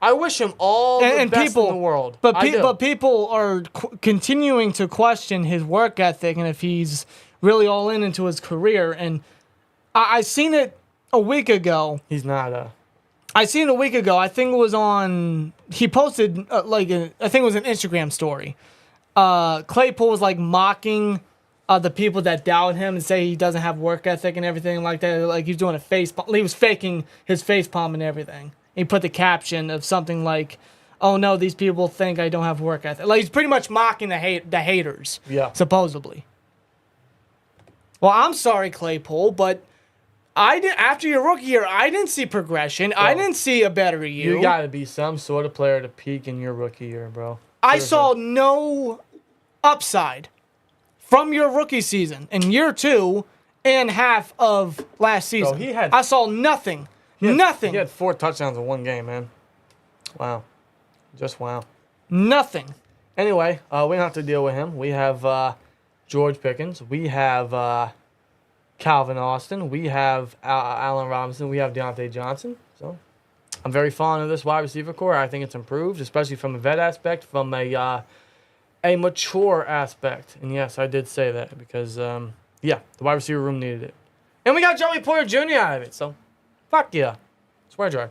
Speaker 1: I wish him all the best in the world.
Speaker 2: But people are continuing to question his work ethic and if he's really all into his career. And I seen it a week ago.
Speaker 1: He's not
Speaker 2: I seen it a week ago. I think it was on. He posted I think it was an Instagram story. Claypool was like mocking the people that doubt him and say he doesn't have work ethic and everything like that. Like he's doing a face palm. He was faking his face palm and everything. He put the caption of something like, "Oh no, these people think I don't have work ethic." Like he's pretty much mocking the haters.
Speaker 1: Yeah.
Speaker 2: Supposedly. Well, I'm sorry, Claypool, but after your rookie year, I didn't see progression. I didn't see a better you.
Speaker 1: You got to be some sort of player to peak in your rookie year, bro.
Speaker 2: I saw no upside from your rookie season in year 2 and half of last season.
Speaker 1: Bro,
Speaker 2: I saw nothing. Nothing.
Speaker 1: He had 4 touchdowns in one game, man. Wow. Just wow.
Speaker 2: Nothing.
Speaker 1: Anyway, we don't have to deal with him. We have George Pickens. We have Calvin Austin. We have Allen Robinson. We have Deontay Johnson. So I'm very fond of this wide receiver core. I think it's improved, especially from a vet aspect, from a mature aspect. And yes, I did say that because, the wide receiver room needed it. And we got Joey Porter Jr. out of it, so fuck yeah. Swear jar.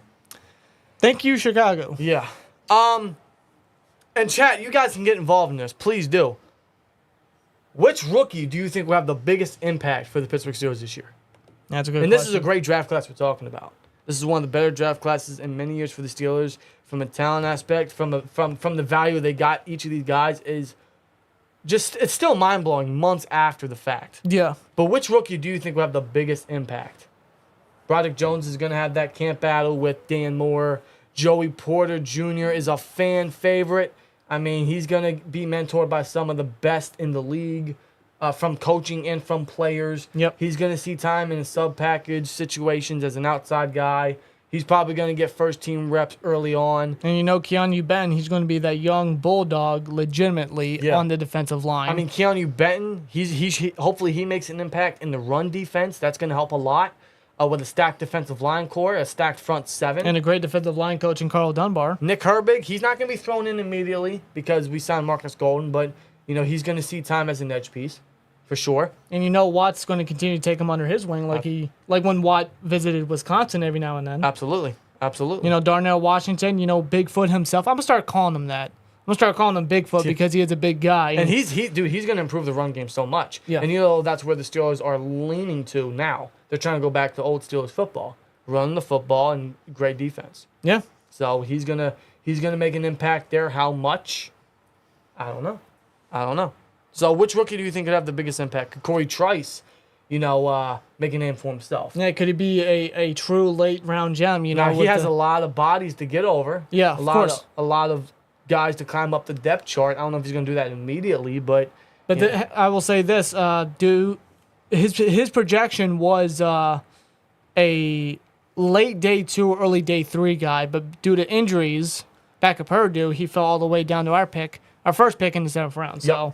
Speaker 2: Thank you, Chicago.
Speaker 1: Yeah. And chat, you guys can get involved in this. Please do. Which rookie do you think will have the biggest impact for the Pittsburgh Steelers this year?
Speaker 2: That's a good
Speaker 1: And
Speaker 2: question.
Speaker 1: this is a great draft class we're talking about. This is one of the better draft classes in many years for the Steelers. From a talent aspect, from the value they got each of these guys is just, it's still mind-blowing months after the fact.
Speaker 2: Yeah.
Speaker 1: But which rookie do you think will have the biggest impact? Broderick Jones is going to have that camp battle with Dan Moore. Joey Porter Jr. is a fan favorite. I mean, he's going to be mentored by some of the best in the league, from coaching and from players.
Speaker 2: Yep.
Speaker 1: He's going to see time in sub-package situations as an outside guy. He's probably going to get first-team reps early on.
Speaker 2: And Keanu Benton, he's going to be that young bulldog legitimately on the defensive line.
Speaker 1: I mean, Keanu Benton, hopefully he makes an impact in the run defense. That's going to help a lot with a stacked defensive line core, a stacked front seven.
Speaker 2: And a great defensive line coach in Carl Dunbar.
Speaker 1: Nick Herbig, he's not going to be thrown in immediately because we signed Marcus Golden, but, he's going to see time as an edge piece. For sure.
Speaker 2: And Watt's going to continue to take him under his wing like when Watt visited Wisconsin every now and then.
Speaker 1: Absolutely.
Speaker 2: Darnell Washington, Bigfoot himself. I'm going to start calling him that. I'm going to start calling him Bigfoot because he is a big guy.
Speaker 1: And he's going to improve the run game so much.
Speaker 2: Yeah.
Speaker 1: And that's where the Steelers are leaning to now. They're trying to go back to old Steelers football. Run the football and great defense.
Speaker 2: Yeah.
Speaker 1: So he's going to make an impact there. How much? I don't know. So which rookie do you think could have the biggest impact? Could Corey Trice, make a name for himself?
Speaker 2: Yeah, could he be a true late round gem?
Speaker 1: Now, he has a lot of bodies to get over.
Speaker 2: Yeah, of course.
Speaker 1: A lot of guys to climb up the depth chart. I don't know if he's going to do that immediately, but
Speaker 2: I will say this: his projection was a late day 2, early day 3 guy, but due to injuries back at Purdue, he fell all the way down to our first pick in the 7th round. So.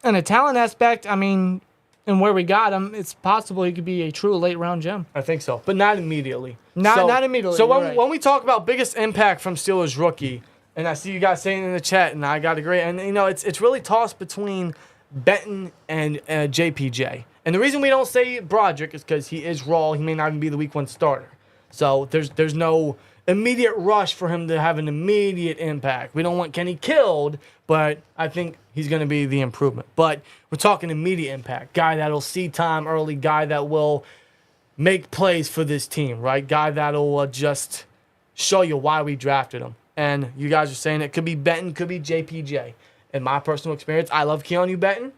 Speaker 2: In a talent aspect, I mean, and where we got him, it's possible he could be a true late round gem.
Speaker 1: I think so, but not immediately.
Speaker 2: Not immediately.
Speaker 1: So when we talk about biggest impact from Steelers rookie, and I see you guys saying in the chat, and I got agree, and it's really tossed between Benton and JPJ. And the reason we don't say Broderick is because he is raw. He may not even be the week 1 starter. So there's no immediate rush for him to have an immediate impact. We don't want Kenny killed, but I think he's going to be the improvement. But we're talking immediate impact. Guy that'll see time early, guy that will make plays for this team, right? Guy that'll just show you why we drafted him. And you guys are saying it could be Benton, could be JPJ. In my personal experience, I love Keanu Benton,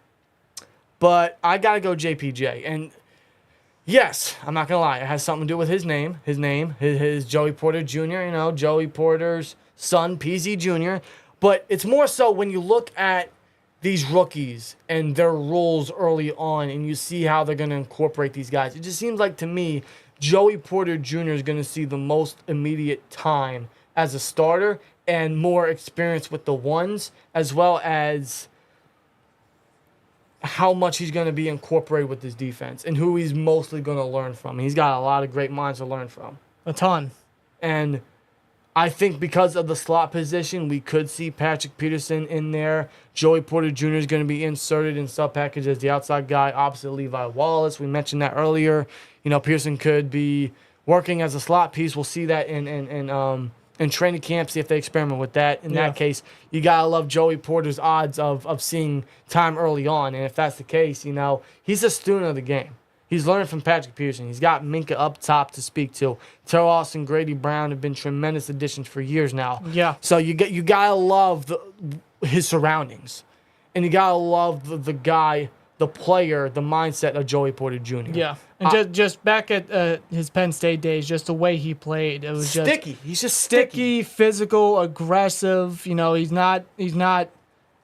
Speaker 1: but I got to go JPJ. And yes, I'm not going to lie. It has something to do with his name. His Joey Porter Jr., Joey Porter's son, PZ Jr. But it's more so when you look at these rookies and their roles early on and you see how they're going to incorporate these guys. It just seems like to me, Joey Porter Jr. is going to see the most immediate time as a starter and more experience with the ones, as well as how much he's going to be incorporated with this defense and who he's mostly going to learn from. He's got a lot of great minds to learn from.
Speaker 2: A ton.
Speaker 1: And I think because of the slot position, we could see Patrick Peterson in there. Joey Porter Jr. is going to be inserted in sub-package as the outside guy opposite Levi Wallace. We mentioned that earlier. Pearson could be working as a slot piece. We'll see that in training camp, see if they experiment with that. In that case, you got to love Joey Porter's odds of seeing time early on. And if that's the case, he's a student of the game. He's learned from Patrick Peterson. He's got Minka up top to speak to. Terrell Austin, Grady Brown have been tremendous additions for years now.
Speaker 2: Yeah.
Speaker 1: So you gotta love his surroundings, and you gotta love the guy, the player, the mindset of Joey Porter Jr.
Speaker 2: Yeah. And just back at his Penn State days, just the way he played, it was
Speaker 1: sticky. He's just
Speaker 2: sticky, physical, aggressive. He's not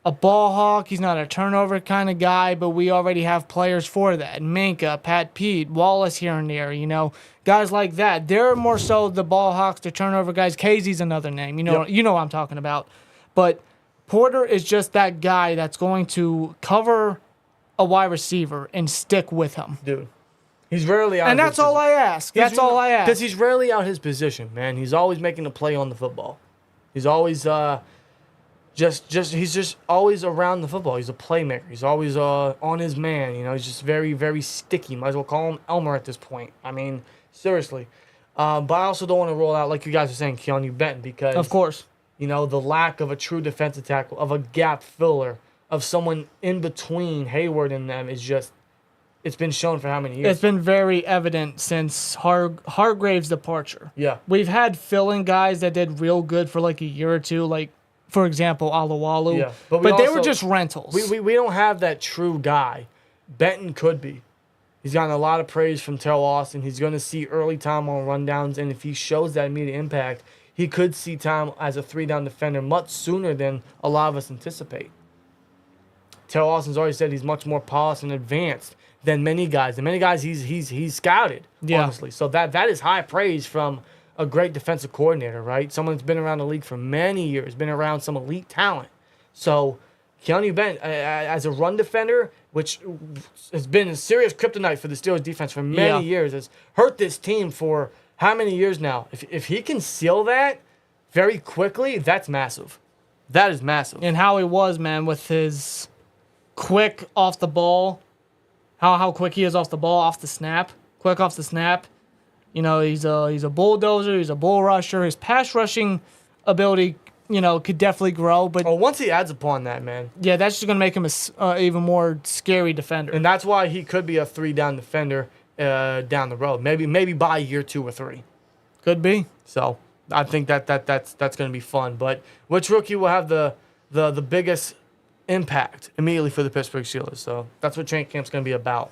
Speaker 2: a ball hawk. He's not a turnover kind of guy, but we already have players for that. Minka, Pat Pete, Wallace here and there, guys like that. They're more so the ball hawks, the turnover guys. Casey's another name. You know what I'm talking about. But Porter is just that guy that's going to cover a wide receiver and stick with him.
Speaker 1: Dude. He's rarely out.
Speaker 2: And that's all I ask. That's all I ask.
Speaker 1: Because he's rarely out his position, man. He's always making a play on the football. He's always he's just always around the football. He's a playmaker. He's always on his man. He's just very, very sticky. Might as well call him Elmer at this point. I mean, seriously. But I also don't want to roll out, like you guys are saying, Keanu Benton, because
Speaker 2: of course,
Speaker 1: the lack of a true defensive tackle, of a gap filler, of someone in between Hayward and them is just, it's been shown for how many years?
Speaker 2: It's been very evident since Hargrave's departure.
Speaker 1: Yeah.
Speaker 2: We've had fill-in guys that did real good for like a year or two, like, for example, Alawalu.
Speaker 1: Yeah.
Speaker 2: But they were just rentals.
Speaker 1: We don't have that true guy. Benton could be. He's gotten a lot of praise from Terrell Austin. He's going to see early time on rundowns, and if he shows that immediate impact, he could see time as a 3-down defender much sooner than a lot of us anticipate. Terrell Austin's already said he's much more polished and advanced than many guys. And many guys he's scouted, honestly. So that is high praise from a great defensive coordinator, right? Someone that's been around the league for many years, been around some elite talent. So Keanu Benton, as a run defender, which has been a serious kryptonite for the Steelers defense for many years, has hurt this team for how many years now? If he can seal that very quickly, that's massive. That is massive.
Speaker 2: And how he was, man, with his quick off the ball, how quick he is off the ball, off the snap, quick off the snap. You know, he's a bulldozer, he's a bull rusher. His pass rushing ability, you know, could definitely grow. But
Speaker 1: once he adds upon that, man.
Speaker 2: Yeah, that's just going to make him a even more scary defender.
Speaker 1: And that's why he could be a 3-down defender down the road. Maybe by year 2 or 3.
Speaker 2: Could be.
Speaker 1: So I think that's going to be fun. But which rookie will have the biggest impact immediately for the Pittsburgh Steelers? So that's what training camp's going to be about.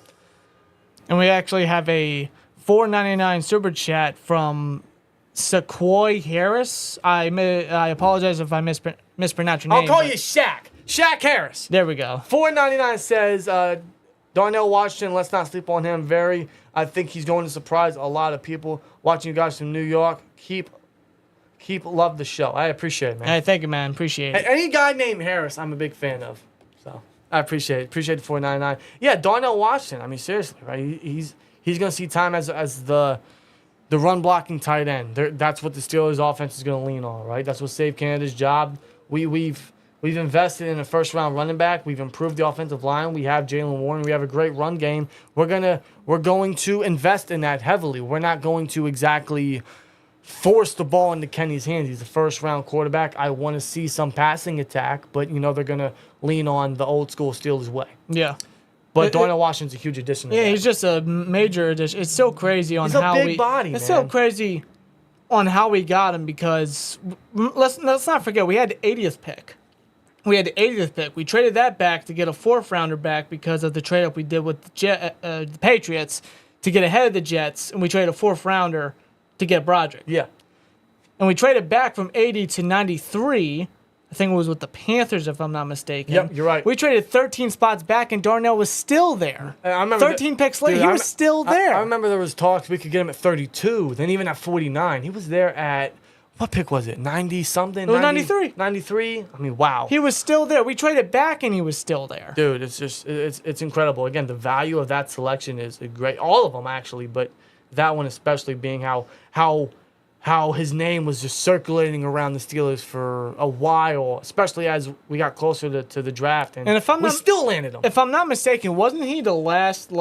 Speaker 2: And we actually have a $4.99 super chat from Sequoia Harris. I apologize if I mispronounced your name.
Speaker 1: I'll call you Shaq. Shaq Harris.
Speaker 2: There we go.
Speaker 1: $4.99 says, Darnell Washington, let's not sleep on him. I think he's going to surprise a lot of people watching you guys from New York. Keep love the show. I appreciate it, man.
Speaker 2: Hey, thank you, man. Appreciate it.
Speaker 1: Any guy named Harris, I'm a big fan of. So I appreciate it. Appreciate the $4.99. Yeah, Darnell Washington. I mean, seriously, right? He's going to see time as the run blocking tight end. That's what the Steelers offense is going to lean on, right? That's what saved Canada's job. We've invested in a first-round running back. We've improved the offensive line. We have Jalen Warren. We have a great run game. We're going to invest in that heavily. We're not going to exactly force the ball into Kenny's hands. He's a first-round quarterback. I want to see some passing attack, but, you know, they're going to lean on the old-school Steelers way.
Speaker 2: Yeah.
Speaker 1: But Darnell Washington's a huge addition to that.
Speaker 2: He's just a major addition. It's so crazy on how
Speaker 1: He's a big body,
Speaker 2: It's
Speaker 1: man.
Speaker 2: so crazy on how we got him because let's not forget we had the 80th pick. We traded that back to get a 4th-rounder back because of the trade-up we did with the Patriots to get ahead of the Jets, and we traded a 4th-rounder to get Broderick.
Speaker 1: Yeah.
Speaker 2: And we traded back from 80 to 93. I think it was with the Panthers, if I'm not mistaken.
Speaker 1: Yep, you're right.
Speaker 2: We traded 13 spots back, and Darnell was still there.
Speaker 1: I remember
Speaker 2: 13 picks later, he was still there.
Speaker 1: I remember there was talks we could get him at 32, then even at 49. He was there at, what pick was it, 90-something?
Speaker 2: It was 93.
Speaker 1: 93? I mean, wow.
Speaker 2: He was still there. We traded back, and he was still there.
Speaker 1: Dude, it's just, it's incredible. Again, the value of that selection is great. All of them, actually, but that one especially being how his name was just circulating around the Steelers for a while, especially as we got closer to the draft. And
Speaker 2: if we
Speaker 1: still landed him.
Speaker 2: If I'm not mistaken, wasn't he the last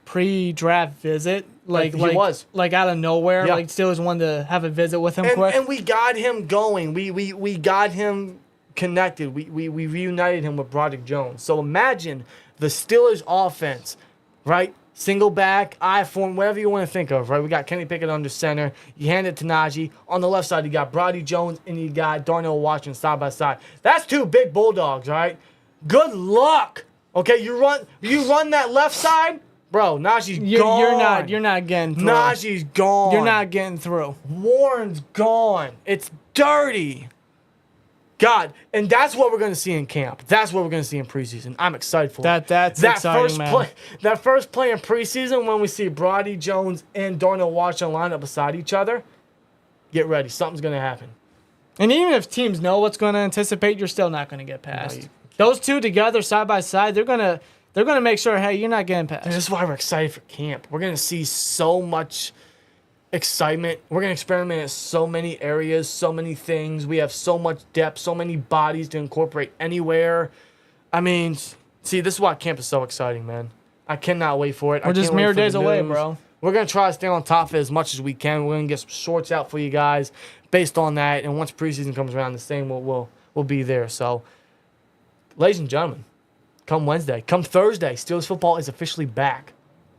Speaker 2: pre-draft visit?
Speaker 1: He was.
Speaker 2: Like out of nowhere.
Speaker 1: Yeah.
Speaker 2: Like Steelers wanted to have a visit with him quick.
Speaker 1: And we got him going. We got him connected. We reunited him with Broderick Jones. So imagine the Steelers offense, right? Single back, I form, whatever you want to think of, right? We got Kenny Pickett under center. You hand it to Najee. On the left side, you got Broderick Jones, and you got Darnell Washington side by side. That's 2 big bulldogs, right? Good luck. Okay, you run that left side, bro. Najee's gone.
Speaker 2: You're not getting through.
Speaker 1: Najee's gone.
Speaker 2: You're not getting through.
Speaker 1: Warren's gone. It's dirty. God, and that's what we're going to see in camp. That's what we're going to see in preseason. I'm excited for it.
Speaker 2: That's exciting, man.
Speaker 1: That first play in preseason when we see Broderick Jones and Darnell Washington line up beside each other, get ready. Something's going to happen.
Speaker 2: And even if teams know what's going to anticipate, you're still not going to get past. Those two together, side by side, they're going to make sure, hey, you're not getting past.
Speaker 1: And this is why we're excited for camp. We're going to see so much excitement. We're going to experiment in so many areas, so many things. We have so much depth, so many bodies to incorporate anywhere. I mean, see, this is why camp is so exciting, man. I cannot wait for it.
Speaker 2: We're just mere days away, bro.
Speaker 1: We're going to try to stay on top of it as much as we can. We're going to get some shorts out for you guys based on that. And once preseason comes around, the same will be there. So, ladies and gentlemen, come Wednesday, come Thursday, Steelers football is officially back.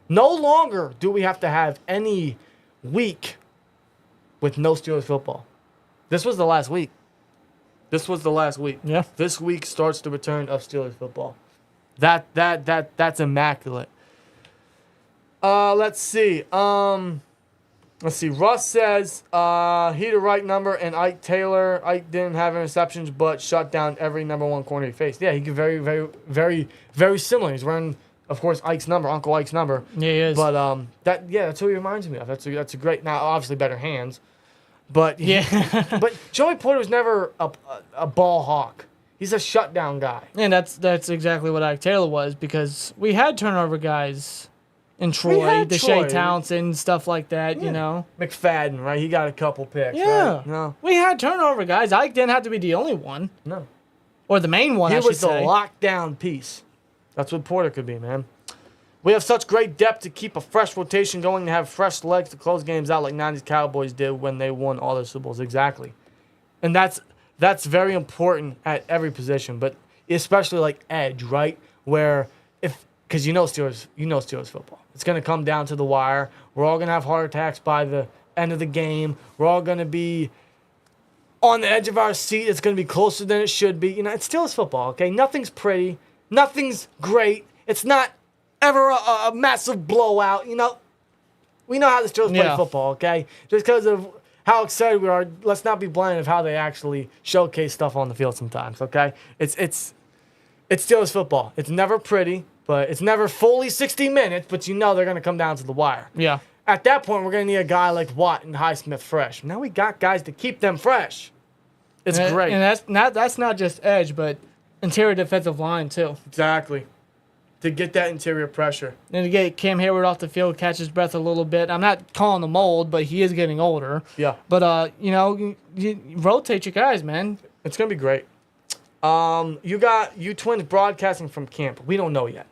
Speaker 1: No longer do we have to have any week with no Steelers football. This was the last week.
Speaker 2: Yeah.
Speaker 1: This week starts the return of Steelers football. That's immaculate. Let's see. Russ says he the right number, and Ike Taylor. Ike didn't have interceptions, but shut down every number one corner he faced. Yeah, he could very, very, very, very similar. He's wearing, of course, Ike's number, Uncle Ike's number.
Speaker 2: Yeah, he is.
Speaker 1: But that's who he reminds me of. That's a great. Now, obviously, better hands, but but Joey Porter was never a ball hawk. He's a shutdown guy.
Speaker 2: And that's exactly what Ike Taylor was, because we had turnover guys in Troy, Deshae Townsend, stuff like that, you know.
Speaker 1: McFadden, right? He got a couple picks,
Speaker 2: yeah.
Speaker 1: right? No.
Speaker 2: We had turnover guys. Ike didn't have to be the only one.
Speaker 1: No.
Speaker 2: Or the main one, I should say.
Speaker 1: He was the lockdown piece. That's what Porter could be, man. We have such great depth to keep a fresh rotation going, to have fresh legs to close games out like 90s Cowboys did when they won all their Super Bowls. Exactly. And that's very important at every position, but especially like edge, right? Where because you know Steelers football. It's going to come down to the wire. We're all going to have heart attacks by the end of the game. We're all going to be on the edge of our seat. It's going to be closer than it should be. You know, it's Steelers football, okay? Nothing's pretty. Nothing's great. It's not ever a massive blowout, you know. We know how the Steelers play football, okay? Just because of how excited we are, let's not be blind of how they actually showcase stuff on the field sometimes, okay? It's Steelers football. It's never pretty, but it's never fully 60 minutes, but you know they're going to come down to the wire.
Speaker 2: Yeah.
Speaker 1: At that point, we're going to need a guy like Watt and Highsmith fresh. Now we got guys to keep them fresh. It's great.
Speaker 2: And that's not just edge, but interior defensive line too.
Speaker 1: Exactly. To get that interior pressure.
Speaker 2: And to get Cam Hayward off the field, catch his breath a little bit. I'm not calling him old, but he is getting older.
Speaker 1: Yeah.
Speaker 2: But, you rotate your guys, man.
Speaker 1: It's going to be great. You got you twins broadcasting from camp. We don't know yet.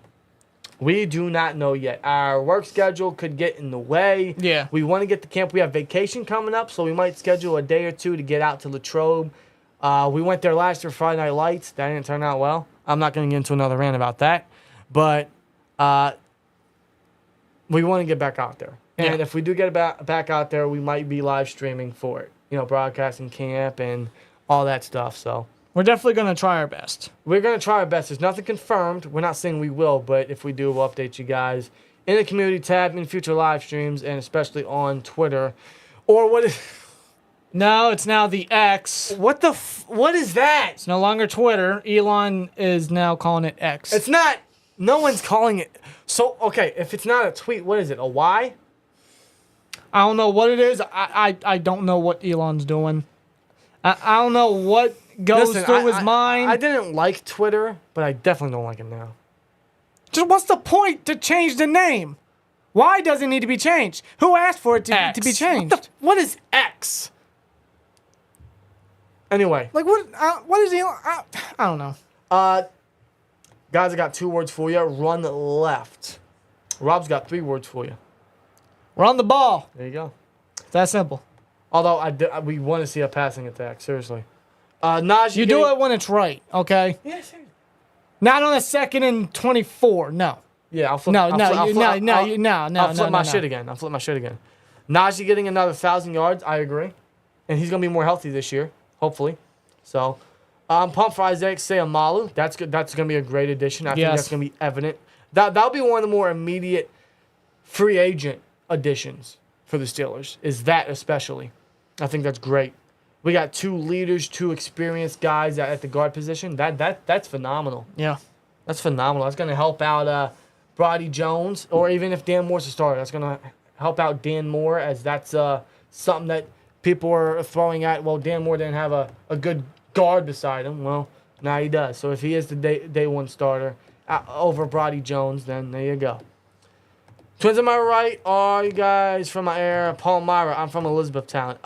Speaker 1: We do not know yet. Our work schedule could get in the way.
Speaker 2: Yeah.
Speaker 1: We want to get to camp. We have vacation coming up, so we might schedule a day or two to get out to Latrobe. We went there last year, Friday Night Lights. That didn't turn out well. I'm not going to get into another rant about that. But we want to get back out there. And if we do get back out there, we might be live streaming for it. You know, broadcasting camp and all that stuff. So
Speaker 2: we're definitely going to try our best.
Speaker 1: We're going to try our best. There's nothing confirmed. We're not saying we will, but if we do, we'll update you guys in the community tab, in future live streams, and especially on Twitter. Or what is...
Speaker 2: No, it's now the X.
Speaker 1: What is that?
Speaker 2: It's no longer Twitter. Elon is now calling it X.
Speaker 1: It's not... No one's calling it. So, okay, if it's not a tweet, what is it? A Y?
Speaker 2: I don't know what it is. I don't know what Elon's doing. I don't know what goes through his mind.
Speaker 1: I didn't like Twitter, but I definitely don't like it now.
Speaker 2: Just what's the point to change the name? Why does it need to be changed? Who asked for it to be changed?
Speaker 1: What is X? Anyway.
Speaker 2: Like, what is Elon? I don't know.
Speaker 1: Guys, I got 2 words for you. Run left. Rob's got 3 words for you.
Speaker 2: Run the ball.
Speaker 1: There you go.
Speaker 2: It's that simple.
Speaker 1: Although we want to see a passing attack, seriously. Najee,
Speaker 2: you do it when it's right, okay?
Speaker 1: Yeah, seriously.
Speaker 2: Not on a 2nd and 24. No.
Speaker 1: Yeah, I'll flip.
Speaker 2: I'll
Speaker 1: flip my shit again. Najee getting another 1,000 yards. I agree, and he's gonna be more healthy this year, hopefully. So. I'm pumped for Isaiah Seumalo. That's good. That's going to be a great addition. I think that's going to be evident. That'll be one of the more immediate free agent additions for the Steelers, is that especially. I think that's great. We got 2 leaders, 2 experienced guys at the guard position. That's phenomenal.
Speaker 2: Yeah.
Speaker 1: That's phenomenal. That's going to help out Brody Jones, or even if Dan Moore's a starter, that's going to help out Dan Moore, as that's something that people are throwing at. Well, Dan Moore didn't have a good guard beside him. Well, now he does. So if he is the day one starter over Brody Jones, then there you go. Twins, am I right? Are you guys from my area? Palmyra. I'm from Elizabethtown.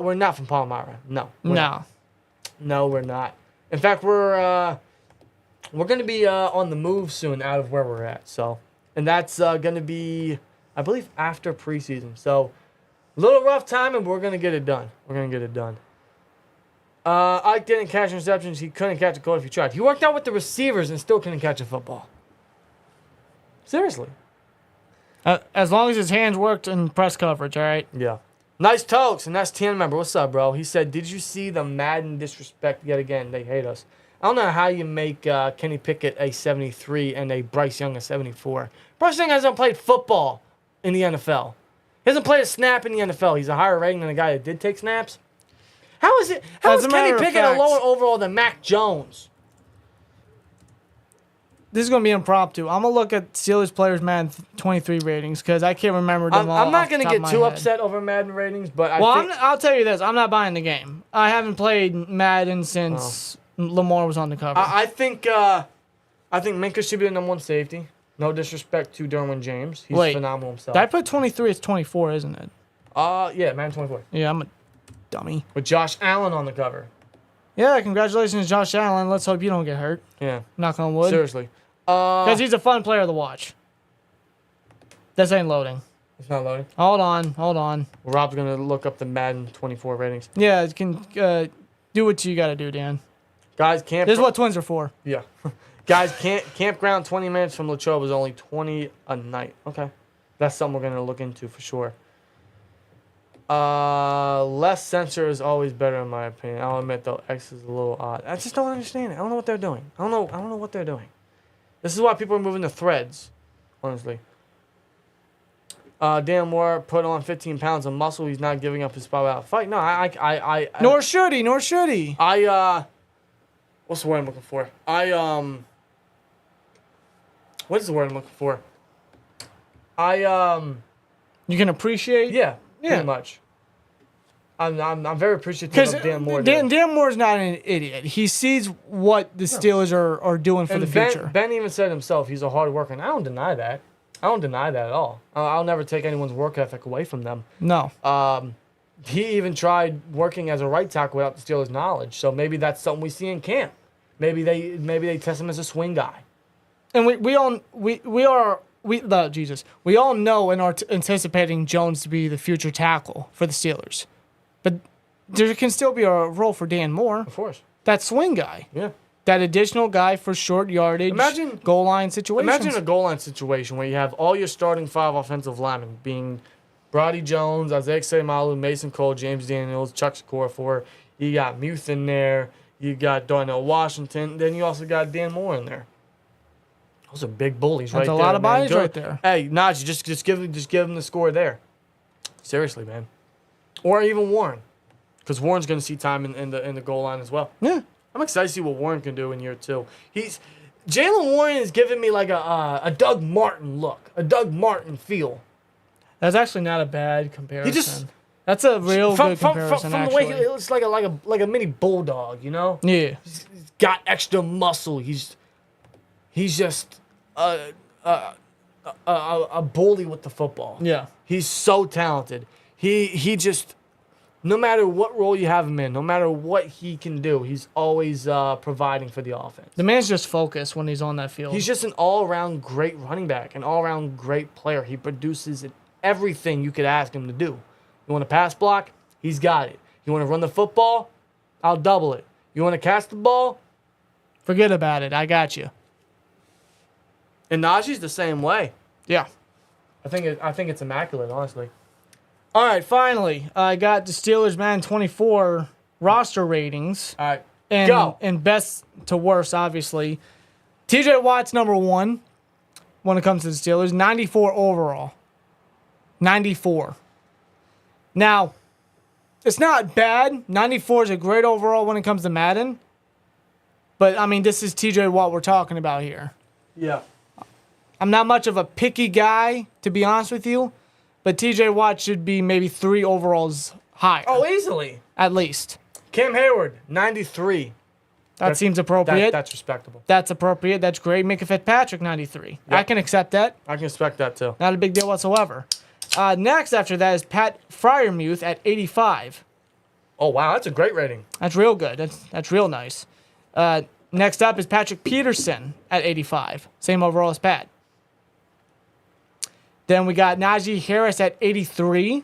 Speaker 1: We're not from Palmyra. No. No, we're not. In fact, we're going to be on the move soon out of where we're at. So, and that's going to be, I believe, after preseason. So, a little rough time, and we're going to get it done. Ike didn't catch interceptions. He couldn't catch a cold if he tried. He worked out with the receivers and still couldn't catch a football. Seriously.
Speaker 2: As long as his hands worked in press coverage, all right?
Speaker 1: Yeah. Nice Tokes, and that's TN member. What's up, bro? He said, did you see the Madden disrespect yet again? They hate us. I don't know how you make Kenny Pickett a 73 and a Bryce Young a 74. Bryce Young hasn't played football in the NFL. He hasn't played a snap in the NFL. He's a higher rating than a guy that did take snaps. How is Kenny Pickett a lower overall than Mac Jones?
Speaker 2: This is going to be impromptu. I'm going to look at Steelers players Madden 23 ratings because I can't remember them all.
Speaker 1: I'm not going to get too
Speaker 2: head.
Speaker 1: upset over Madden ratings, but
Speaker 2: I'll tell you this. I'm not buying the game. I haven't played Madden since Lamar was on the cover.
Speaker 1: I think Minka should be the number 1 safety. No disrespect to Derwin James. He's phenomenal himself.
Speaker 2: Did I put 23? It's 24, isn't it?
Speaker 1: Yeah, Madden 24.
Speaker 2: Yeah, I'm a dummy.
Speaker 1: With Josh Allen on the cover.
Speaker 2: Yeah, congratulations, Josh Allen. Let's hope you don't get hurt.
Speaker 1: Yeah.
Speaker 2: Knock on wood.
Speaker 1: Seriously.
Speaker 2: Because he's a fun player to watch. This ain't loading.
Speaker 1: It's not loading?
Speaker 2: Hold on.
Speaker 1: Well, Rob's going to look up the Madden 24 ratings.
Speaker 2: Yeah, you can do what you got to do, Dan.
Speaker 1: Guys,
Speaker 2: this is what twins are for.
Speaker 1: Yeah. Guys, campground 20 minutes from Latrobe is only $20 a night. Okay. That's something we're going to look into for sure. Less censor is always better in my opinion. I'll admit, though, X is a little odd. I just don't understand it. I don't know what they're doing. I don't know what they're doing. This is why people are moving to threads, honestly. Dan Moore put on 15 pounds of muscle. He's not giving up his spot without a fight. No, I
Speaker 2: Nor should he. What's
Speaker 1: the word I'm looking for? What is the word I'm looking for?
Speaker 2: You can appreciate?
Speaker 1: Yeah, pretty much. I'm very appreciative of Dan Moore.
Speaker 2: Dan Moore's not an idiot. He sees what the Steelers are doing for the future.
Speaker 1: Ben even said himself he's a hard worker, and I don't deny that. I don't deny that at all. I'll never take anyone's work ethic away from them.
Speaker 2: No.
Speaker 1: He even tried working as a right tackle without the Steelers' knowledge. So maybe that's something we see in camp. Maybe they test him as a swing guy.
Speaker 2: And we all know and are anticipating Jones to be the future tackle for the Steelers. But there can still be a role for Dan Moore.
Speaker 1: Of course.
Speaker 2: That swing guy.
Speaker 1: Yeah.
Speaker 2: That additional guy for short yardage, goal line situations.
Speaker 1: Imagine a goal line situation where you have all your starting 5 offensive linemen being Brody Jones, Isaiah Semalu, Mason Cole, James Daniels, Chuck Scorefor. You got Muth in there. You got Darnell Washington. Then you also got Dan Moore in there. Those are big bullies right there.
Speaker 2: That's a lot of bodies right there.
Speaker 1: Hey, Najee, just give him the score there. Seriously, man. Or even Warren, because Warren's going to see time in the goal line as well.
Speaker 2: Yeah,
Speaker 1: I'm excited to see what Warren can do in year 2. Jalen Warren is giving me like a Doug Martin look, a Doug Martin feel.
Speaker 2: That's actually not a bad comparison. That's a real good comparison. From the way
Speaker 1: it looks like a mini bulldog, you know?
Speaker 2: Yeah.
Speaker 1: He's got extra muscle. He's just a bully with the football.
Speaker 2: Yeah.
Speaker 1: He's so talented. He just, no matter what role you have him in, no matter what he can do, he's always providing for the offense.
Speaker 2: The man's just focused when he's on that field.
Speaker 1: He's just an all-around great running back, an all-around great player. He produces everything you could ask him to do. You want to pass block? He's got it. You want to run the football? I'll double it. You want to catch the ball?
Speaker 2: Forget about it. I got you.
Speaker 1: And Najee's the same way.
Speaker 2: Yeah.
Speaker 1: I think it's immaculate, honestly.
Speaker 2: All right, finally, I got the Steelers Madden 24 roster ratings.
Speaker 1: All right,
Speaker 2: go. And best to worst, obviously. T.J. Watt's number 1 when it comes to the Steelers, 94 overall. 94. Now, it's not bad. 94 is a great overall when it comes to Madden. But, I mean, this is T.J. Watt we're talking about here.
Speaker 1: Yeah.
Speaker 2: I'm not much of a picky guy, to be honest with you. But T.J. Watt should be maybe 3 overalls higher.
Speaker 1: Oh, easily.
Speaker 2: At least.
Speaker 1: Cam Hayward, 93.
Speaker 2: That seems appropriate.
Speaker 1: That's respectable.
Speaker 2: That's appropriate. That's great. Minka Fitzpatrick, 93. Yep. I can accept that.
Speaker 1: I can expect that, too.
Speaker 2: Not a big deal whatsoever. Next after that is Pat Freiermuth at 85.
Speaker 1: Oh, wow. That's a great rating.
Speaker 2: That's real good. That's real nice. Next up is Patrick Peterson at 85. Same overall as Pat. Then we got Najee Harris at 83.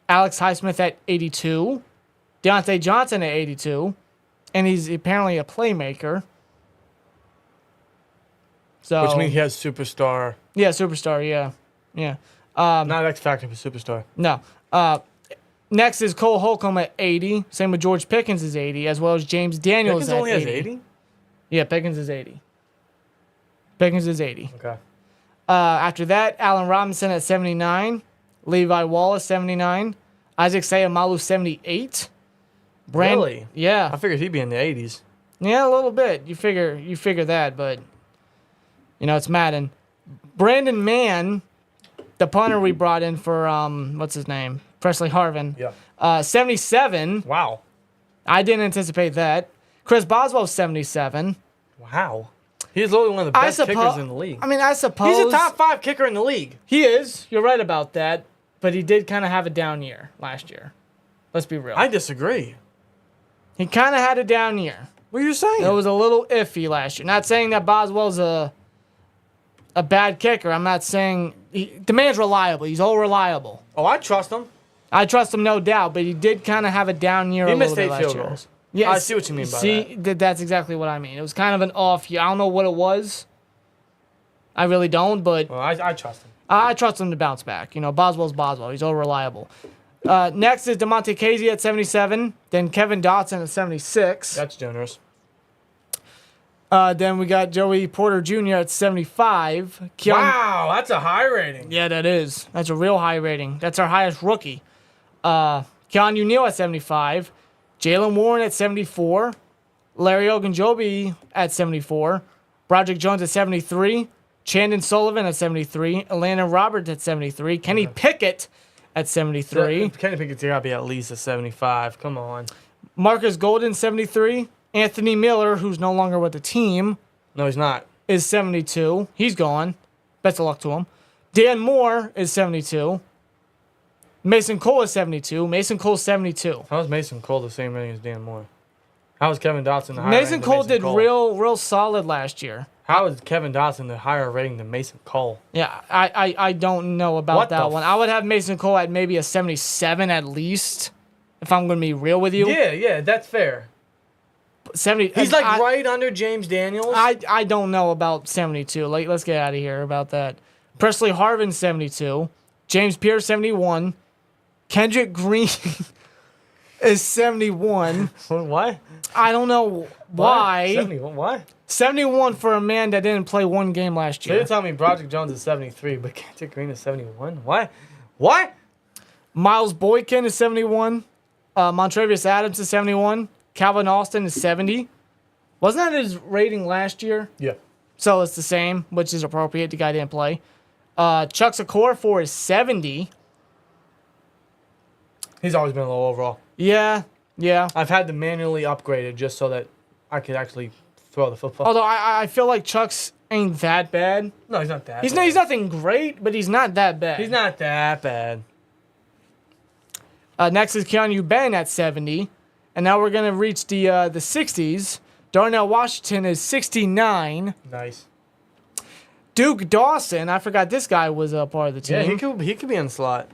Speaker 2: Alex Highsmith at 82. Deontay Johnson at 82. And he's apparently a playmaker. So,
Speaker 1: which means he has superstar.
Speaker 2: Yeah, superstar, yeah. Yeah.
Speaker 1: Not X Factor, but superstar.
Speaker 2: No. Next is Cole Holcomb at 80. Same with George Pickens is 80, as well as James Daniels
Speaker 1: Pickens
Speaker 2: at 80.
Speaker 1: Pickens only has 80?
Speaker 2: Yeah, Pickens is 80. Pickens is 80.
Speaker 1: Okay.
Speaker 2: After that, Allen Robinson at 79. Levi Wallace, 79. Isaac Sayamalu, 78.
Speaker 1: Really?
Speaker 2: Yeah.
Speaker 1: I figured he'd be in the 80s.
Speaker 2: Yeah, a little bit. You figure that, but it's Madden. Brandon Mann, the punter we brought in for what's his name? Presley Harvin.
Speaker 1: Yeah.
Speaker 2: 77.
Speaker 1: Wow.
Speaker 2: I didn't anticipate that. Chris Boswell, 77.
Speaker 1: Wow. He's literally one of the best kickers in the league.
Speaker 2: I suppose
Speaker 1: he's a top 5 kicker in the league.
Speaker 2: He is. You're right about that. But he did kind of have a down year last year. Let's be real.
Speaker 1: I disagree.
Speaker 2: He kind of had a down year.
Speaker 1: What are you saying?
Speaker 2: It was a little iffy last year. Not saying that Boswell's a bad kicker. I'm not saying the man's reliable. He's all reliable.
Speaker 1: Oh, I trust him.
Speaker 2: I trust him, no doubt. But he did kind of have a down year.
Speaker 1: He
Speaker 2: a
Speaker 1: missed
Speaker 2: little
Speaker 1: 8
Speaker 2: bit
Speaker 1: field
Speaker 2: last
Speaker 1: goals.
Speaker 2: year. Yeah,
Speaker 1: I see what you mean by that.
Speaker 2: That's exactly what I mean. It was kind of an off year. I don't know what it was. I really don't, but
Speaker 1: well, I trust him.
Speaker 2: I trust him to bounce back. Boswell's Boswell. He's all reliable. Next is DeMonte Casey at 77. Then Kevin Dotson at 76.
Speaker 1: That's generous.
Speaker 2: Then we got Joey Porter Jr. at 75.
Speaker 1: Wow, that's a high rating.
Speaker 2: Yeah, that is. That's a real high rating. That's our highest rookie. Keanu Neal at 75. Jalen Warren at 74. Larry Ogunjobi at 74. Broderick Jones at 73. Chandon Sullivan at 73. Atlanta Roberts at 73. Kenny Pickett at 73.
Speaker 1: Kenny Pickett's got to be at least a 75. Come on.
Speaker 2: Marcus Golden, 73. Anthony Miller, who's no longer with the team.
Speaker 1: No, he's not.
Speaker 2: Is 72. He's gone. Best of luck to him. Dan Moore is 72. Mason Cole is 72. Mason Cole's 72.
Speaker 1: How is Mason Cole the same rating as Dan Moore? How is Kevin Dotson the higher
Speaker 2: Mason
Speaker 1: rating
Speaker 2: Cole
Speaker 1: than Mason
Speaker 2: did
Speaker 1: Cole?
Speaker 2: real solid last year.
Speaker 1: How is Kevin Dotson the higher rating than Mason Cole?
Speaker 2: Yeah, I don't know about that one. I would have Mason Cole at maybe a 77 at least, if I'm going to be real with you.
Speaker 1: Yeah, that's fair.
Speaker 2: 70.
Speaker 1: He's right under James Daniels.
Speaker 2: I don't know about 72. Let's get out of here about that. Presley Harvin, 72. James Pierce, 71. Kendrick Green is 71.
Speaker 1: What?
Speaker 2: I don't know why.
Speaker 1: 71? Why?
Speaker 2: 71 for a man that didn't play one game last year.
Speaker 1: They tell me Broderick Jones is 73, but Kendrick Green is 71. Why? What?
Speaker 2: Miles Boykin is 71. Montravius Adams is 71. Calvin Austin is 70. Wasn't that his rating last year?
Speaker 1: Yeah.
Speaker 2: So it's the same, which is appropriate. The guy didn't play. Chuck Secor is 70.
Speaker 1: He's always been a low overall.
Speaker 2: Yeah.
Speaker 1: I've had to manually upgrade it just so that I could actually throw the football.
Speaker 2: Although I feel like Chuck's ain't that bad.
Speaker 1: No, he's not that
Speaker 2: He's
Speaker 1: bad.
Speaker 2: He's nothing great, but he's not that bad.
Speaker 1: He's not that bad.
Speaker 2: Next is Keanu Ben at 70. And now we're going to reach the 60s. Darnell Washington is 69.
Speaker 1: Nice.
Speaker 2: Duke Dawson, I forgot this guy was a part of the team.
Speaker 1: Yeah, he could be in the slot.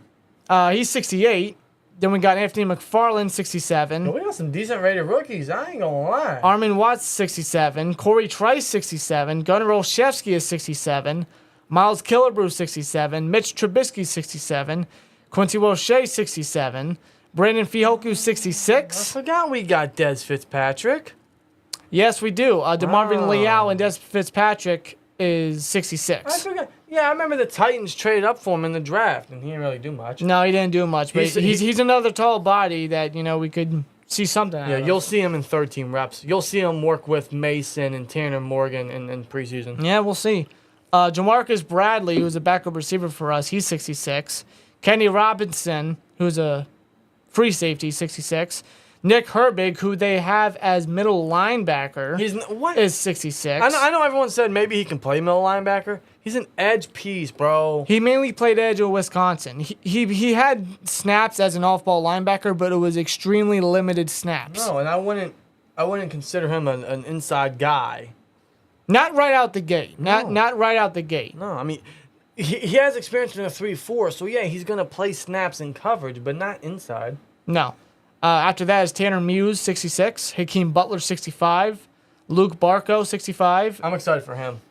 Speaker 2: He's 68. Then we got Anthony McFarland, 67.
Speaker 1: But we got some decent rated rookies. I ain't gonna lie.
Speaker 2: Armin Watts, 67. Corey Trice, 67. Gunnar Olszewski is 67. Miles Killebrew, 67. Mitch Trubisky, 67. Quincy Roche, 67. Brandon Fihoku, 66.
Speaker 1: I forgot we got Des Fitzpatrick.
Speaker 2: Yes, we do. DeMarvin Leal and Des Fitzpatrick is 66.
Speaker 1: I forgot. Yeah, I remember the Titans traded up for him in the draft, and he didn't really do much.
Speaker 2: No, he didn't do much, but he's another tall body that, we could see something out of.
Speaker 1: You'll see him in 13 reps. You'll see him work with Mason and Tanner Morgan in preseason.
Speaker 2: Yeah, we'll see. Jamarcus Bradley, who's a backup receiver for us, he's 66. Kenny Robinson, who's a free safety, 66. Nick Herbig, who they have as middle linebacker, is 66.
Speaker 1: I know everyone said maybe he can play middle linebacker. He's an edge piece, bro.
Speaker 2: He mainly played edge at Wisconsin. He had snaps as an off-ball linebacker, but it was extremely limited snaps.
Speaker 1: No, and I wouldn't consider him an inside guy.
Speaker 2: Not right out the gate. Not right out the gate.
Speaker 1: No, I mean, he has experience in a 3-4, so yeah, he's gonna play snaps in coverage, but not inside.
Speaker 2: No. After that is Tanner Muse, 66. Hakeem Butler, 65. Luke Barco, 65.
Speaker 1: I'm excited for him.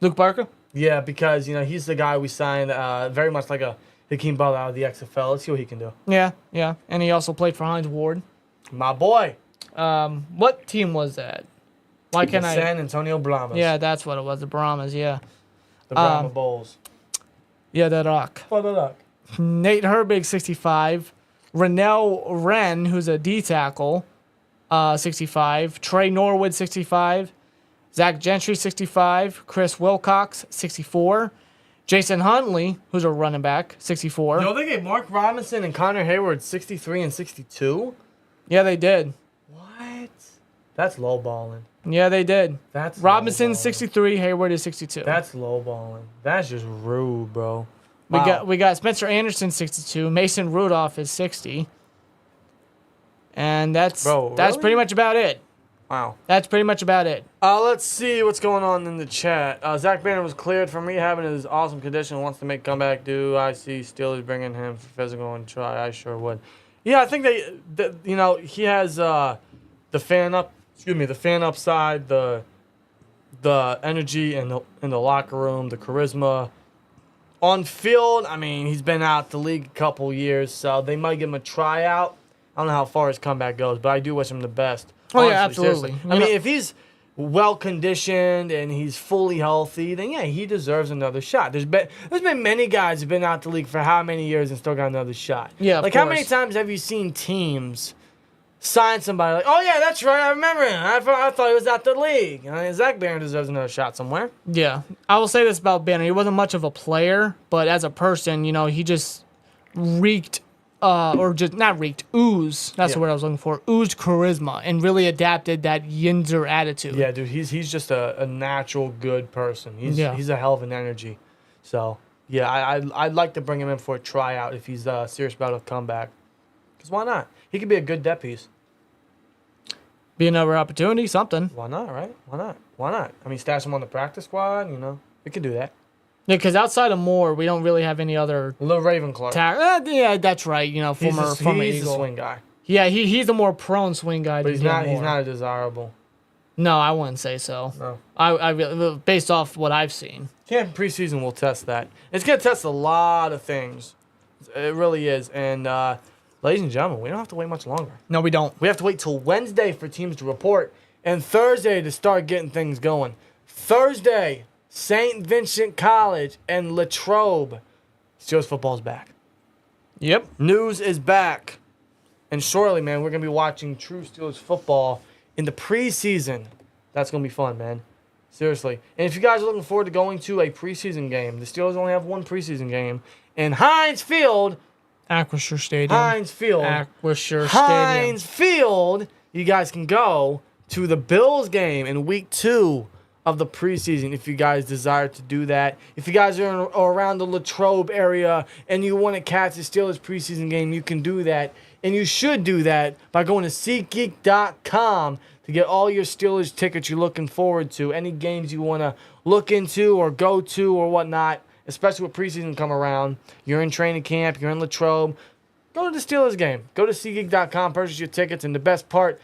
Speaker 2: Luke Barco?
Speaker 1: Yeah, because, he's the guy we signed very much like a Hakeem Butler out of the XFL. Let's see what he can do.
Speaker 2: Yeah. And he also played for Hines Ward.
Speaker 1: My boy.
Speaker 2: What team was that? Why can't
Speaker 1: San Antonio Brahmas.
Speaker 2: Yeah, that's what it was. The Brahmas, yeah.
Speaker 1: The Brahma Bowls.
Speaker 2: Yeah, the Rock.
Speaker 1: For the Rock.
Speaker 2: Nate Herbig, 65. Rennell Wren, who's a D tackle, 65. Trey Norwood, 65. Zach Gentry, 65. Chris Wilcox, 64. Jason Huntley, who's a running back, 64.
Speaker 1: Yo, they gave Mark Robinson and Connor Hayward 63 and 62?
Speaker 2: Yeah, they did.
Speaker 1: What? That's lowballing.
Speaker 2: Yeah, they did.
Speaker 1: That's
Speaker 2: Robinson,
Speaker 1: low-balling.
Speaker 2: 63. Hayward is 62.
Speaker 1: That's lowballing. That's just rude, bro.
Speaker 2: We got Spencer Anderson, 62. Mason Rudolph is 60. And that's
Speaker 1: really?
Speaker 2: pretty much about it.
Speaker 1: Wow.
Speaker 2: That's pretty much about it.
Speaker 1: Let's see what's going on in the chat. Zach Banner was cleared from rehab in his awesome condition. Wants to make comeback. Do I see Steelers bringing him for physical and try? I sure would. Yeah, I think he has the fan upside, the energy in the locker room, the charisma. On field, I mean, he's been out the league a couple years, so they might give him a tryout. I don't know how far his comeback goes, but I do wish him the best.
Speaker 2: Oh,
Speaker 1: honestly,
Speaker 2: yeah, absolutely.
Speaker 1: Seriously. I mean, if he's well-conditioned and he's fully healthy, then, yeah, he deserves another shot. There's been many guys who've been out the league for how many years and still got another shot.
Speaker 2: Yeah,
Speaker 1: like, how many times have you seen teams sign somebody like, oh, yeah, that's right, I remember him. I thought he was out the league. I mean, Zach Banner deserves another shot somewhere.
Speaker 2: Yeah. I will say this about Banner. He wasn't much of a player, but as a person, he just reeked oozed. That's the word I was looking for. Oozed charisma and really adapted that Yinzer attitude.
Speaker 1: Yeah, dude, he's just a natural good person. He's a hell of an energy. So, yeah, I'd like to bring him in for a tryout if he's serious about a comeback. Because why not? He could be a good depth piece.
Speaker 2: Be another opportunity, something.
Speaker 1: Why not, right? Why not? I mean, stash him on the practice squad, we could do that.
Speaker 2: Yeah, because outside of Moore, we don't really have any other...
Speaker 1: Lil Ravenclaw.
Speaker 2: Yeah, that's right. Former
Speaker 1: he's
Speaker 2: Eagle.
Speaker 1: a swing guy.
Speaker 2: Yeah, he's a more prone swing guy.
Speaker 1: But he's not a desirable.
Speaker 2: No, I wouldn't say so.
Speaker 1: No.
Speaker 2: I really, based off what I've seen.
Speaker 1: Camp preseason will test that. It's going to test a lot of things. It really is. And, ladies and gentlemen, we don't have to wait much longer.
Speaker 2: No, we don't.
Speaker 1: We have to wait till Wednesday for teams to report and Thursday to start getting things going. Thursday, St. Vincent College and Latrobe. Steelers football's back.
Speaker 2: Yep.
Speaker 1: News is back. And shortly, man, we're going to be watching true Steelers football in the preseason. That's going to be fun, man. Seriously. And if you guys are looking forward to going to a preseason game, the Steelers only have one preseason game in Heinz Field.
Speaker 2: Acrisure Stadium.
Speaker 1: Heinz Field.
Speaker 2: Heinz
Speaker 1: Field. You guys can go to the Bills game in week 2 of the preseason if you guys desire to do that. If you guys are around the Latrobe area and you want to catch the Steelers preseason game, you can do that. And you should do that by going to SeatGeek.com to get all your Steelers tickets you're looking forward to. Any games you want to look into or go to or whatnot, especially with preseason come around. You're in training camp, you're in Latrobe. Go to the Steelers game. Go to SeatGeek.com, purchase your tickets, and the best part,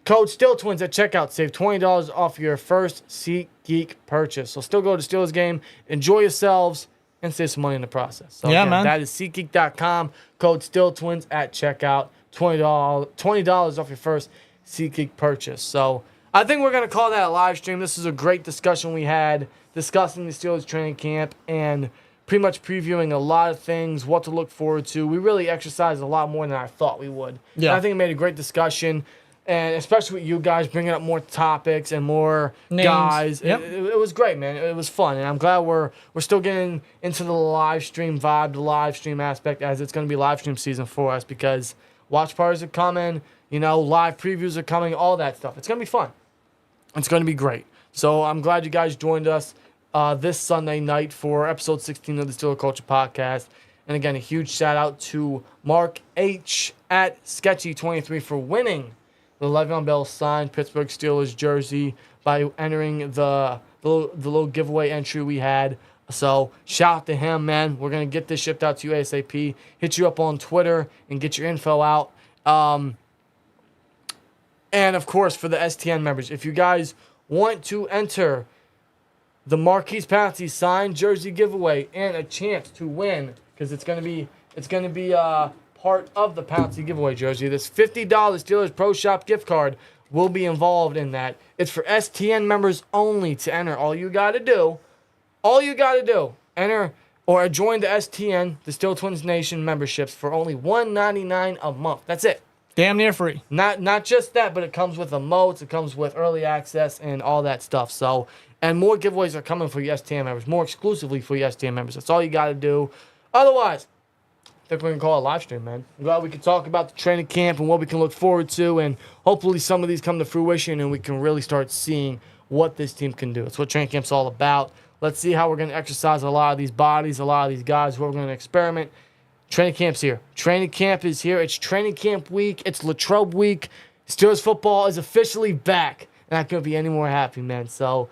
Speaker 1: code SteelTwins at checkout. Save $20 off your first SeatGeek purchase. So still go to Steelers game, enjoy yourselves, and save some money in the process. So
Speaker 2: yeah,
Speaker 1: again,
Speaker 2: man.
Speaker 1: That is SeatGeek.com, code SteelTwins at checkout. $20 off your first SeatGeek purchase. So I think we're going to call that a live stream. This is a great discussion we had discussing the Steelers training camp and pretty much previewing a lot of things, what to look forward to. We really exercised a lot more than I thought we would.
Speaker 2: Yeah.
Speaker 1: And I think it made a great discussion. And especially with you guys bringing up more topics and more
Speaker 2: names.
Speaker 1: Guys.
Speaker 2: Yep.
Speaker 1: It was great, man. It was fun. And I'm glad we're still getting into the live stream vibe, the live stream aspect, as it's going to be live stream season for us because watch parties are coming, live previews are coming, all that stuff. It's going to be fun. It's going to be great. So I'm glad you guys joined us this Sunday night for episode 16 of the Steeler Culture Podcast. And again, a huge shout out to Mark H. at Sketchy23 for winning the Le'Veon Bell signed Pittsburgh Steelers jersey by entering the little giveaway entry we had. So shout out to him, man. We're going to get this shipped out to you ASAP. Hit you up on Twitter and get your info out. And, of course, for the STN members, if you guys want to enter the Marquise Pouncey signed jersey giveaway and a chance to win, because it's going to be part of the Pouncey giveaway jersey. This $50 Steelers Pro Shop gift card will be involved in that. It's for STN members only to enter. All you got to do All you got to do, enter or join the STN, the SteelTwins Nation memberships for only $1.99 a month. That's it.
Speaker 2: Damn near free.
Speaker 1: Not just that, but it comes with emotes, it comes with early access and all that stuff. So, and more giveaways are coming for your STN members, more exclusively for your STN members. That's all you got to do. Otherwise, I think we're going to call it a live stream, man. I'm glad we can talk about the training camp and what we can look forward to, and hopefully some of these come to fruition and we can really start seeing what this team can do. It's what training camp's all about. Let's see how we're going to exercise a lot of these bodies, a lot of these guys, what we're going to experiment. Training camp's here. Training camp is here. It's training camp week. It's Latrobe week. Steelers football is officially back. And I couldn't be any more happy, man. So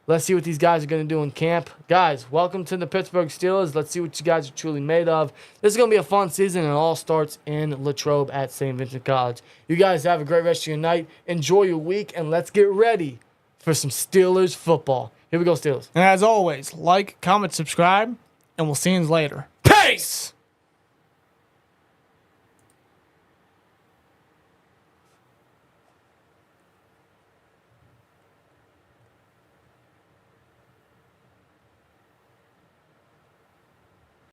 Speaker 1: let's see what these guys are going to do in camp. Guys, welcome to the Pittsburgh Steelers. Let's see what you guys are truly made of. This is going to be a fun season, and it all starts in Latrobe at St. Vincent College. You guys have a great rest of your night. Enjoy your week, and let's get ready for some Steelers football. Here we go, Steelers.
Speaker 2: And as always, like, comment, subscribe, and we'll see you later.
Speaker 1: Peace!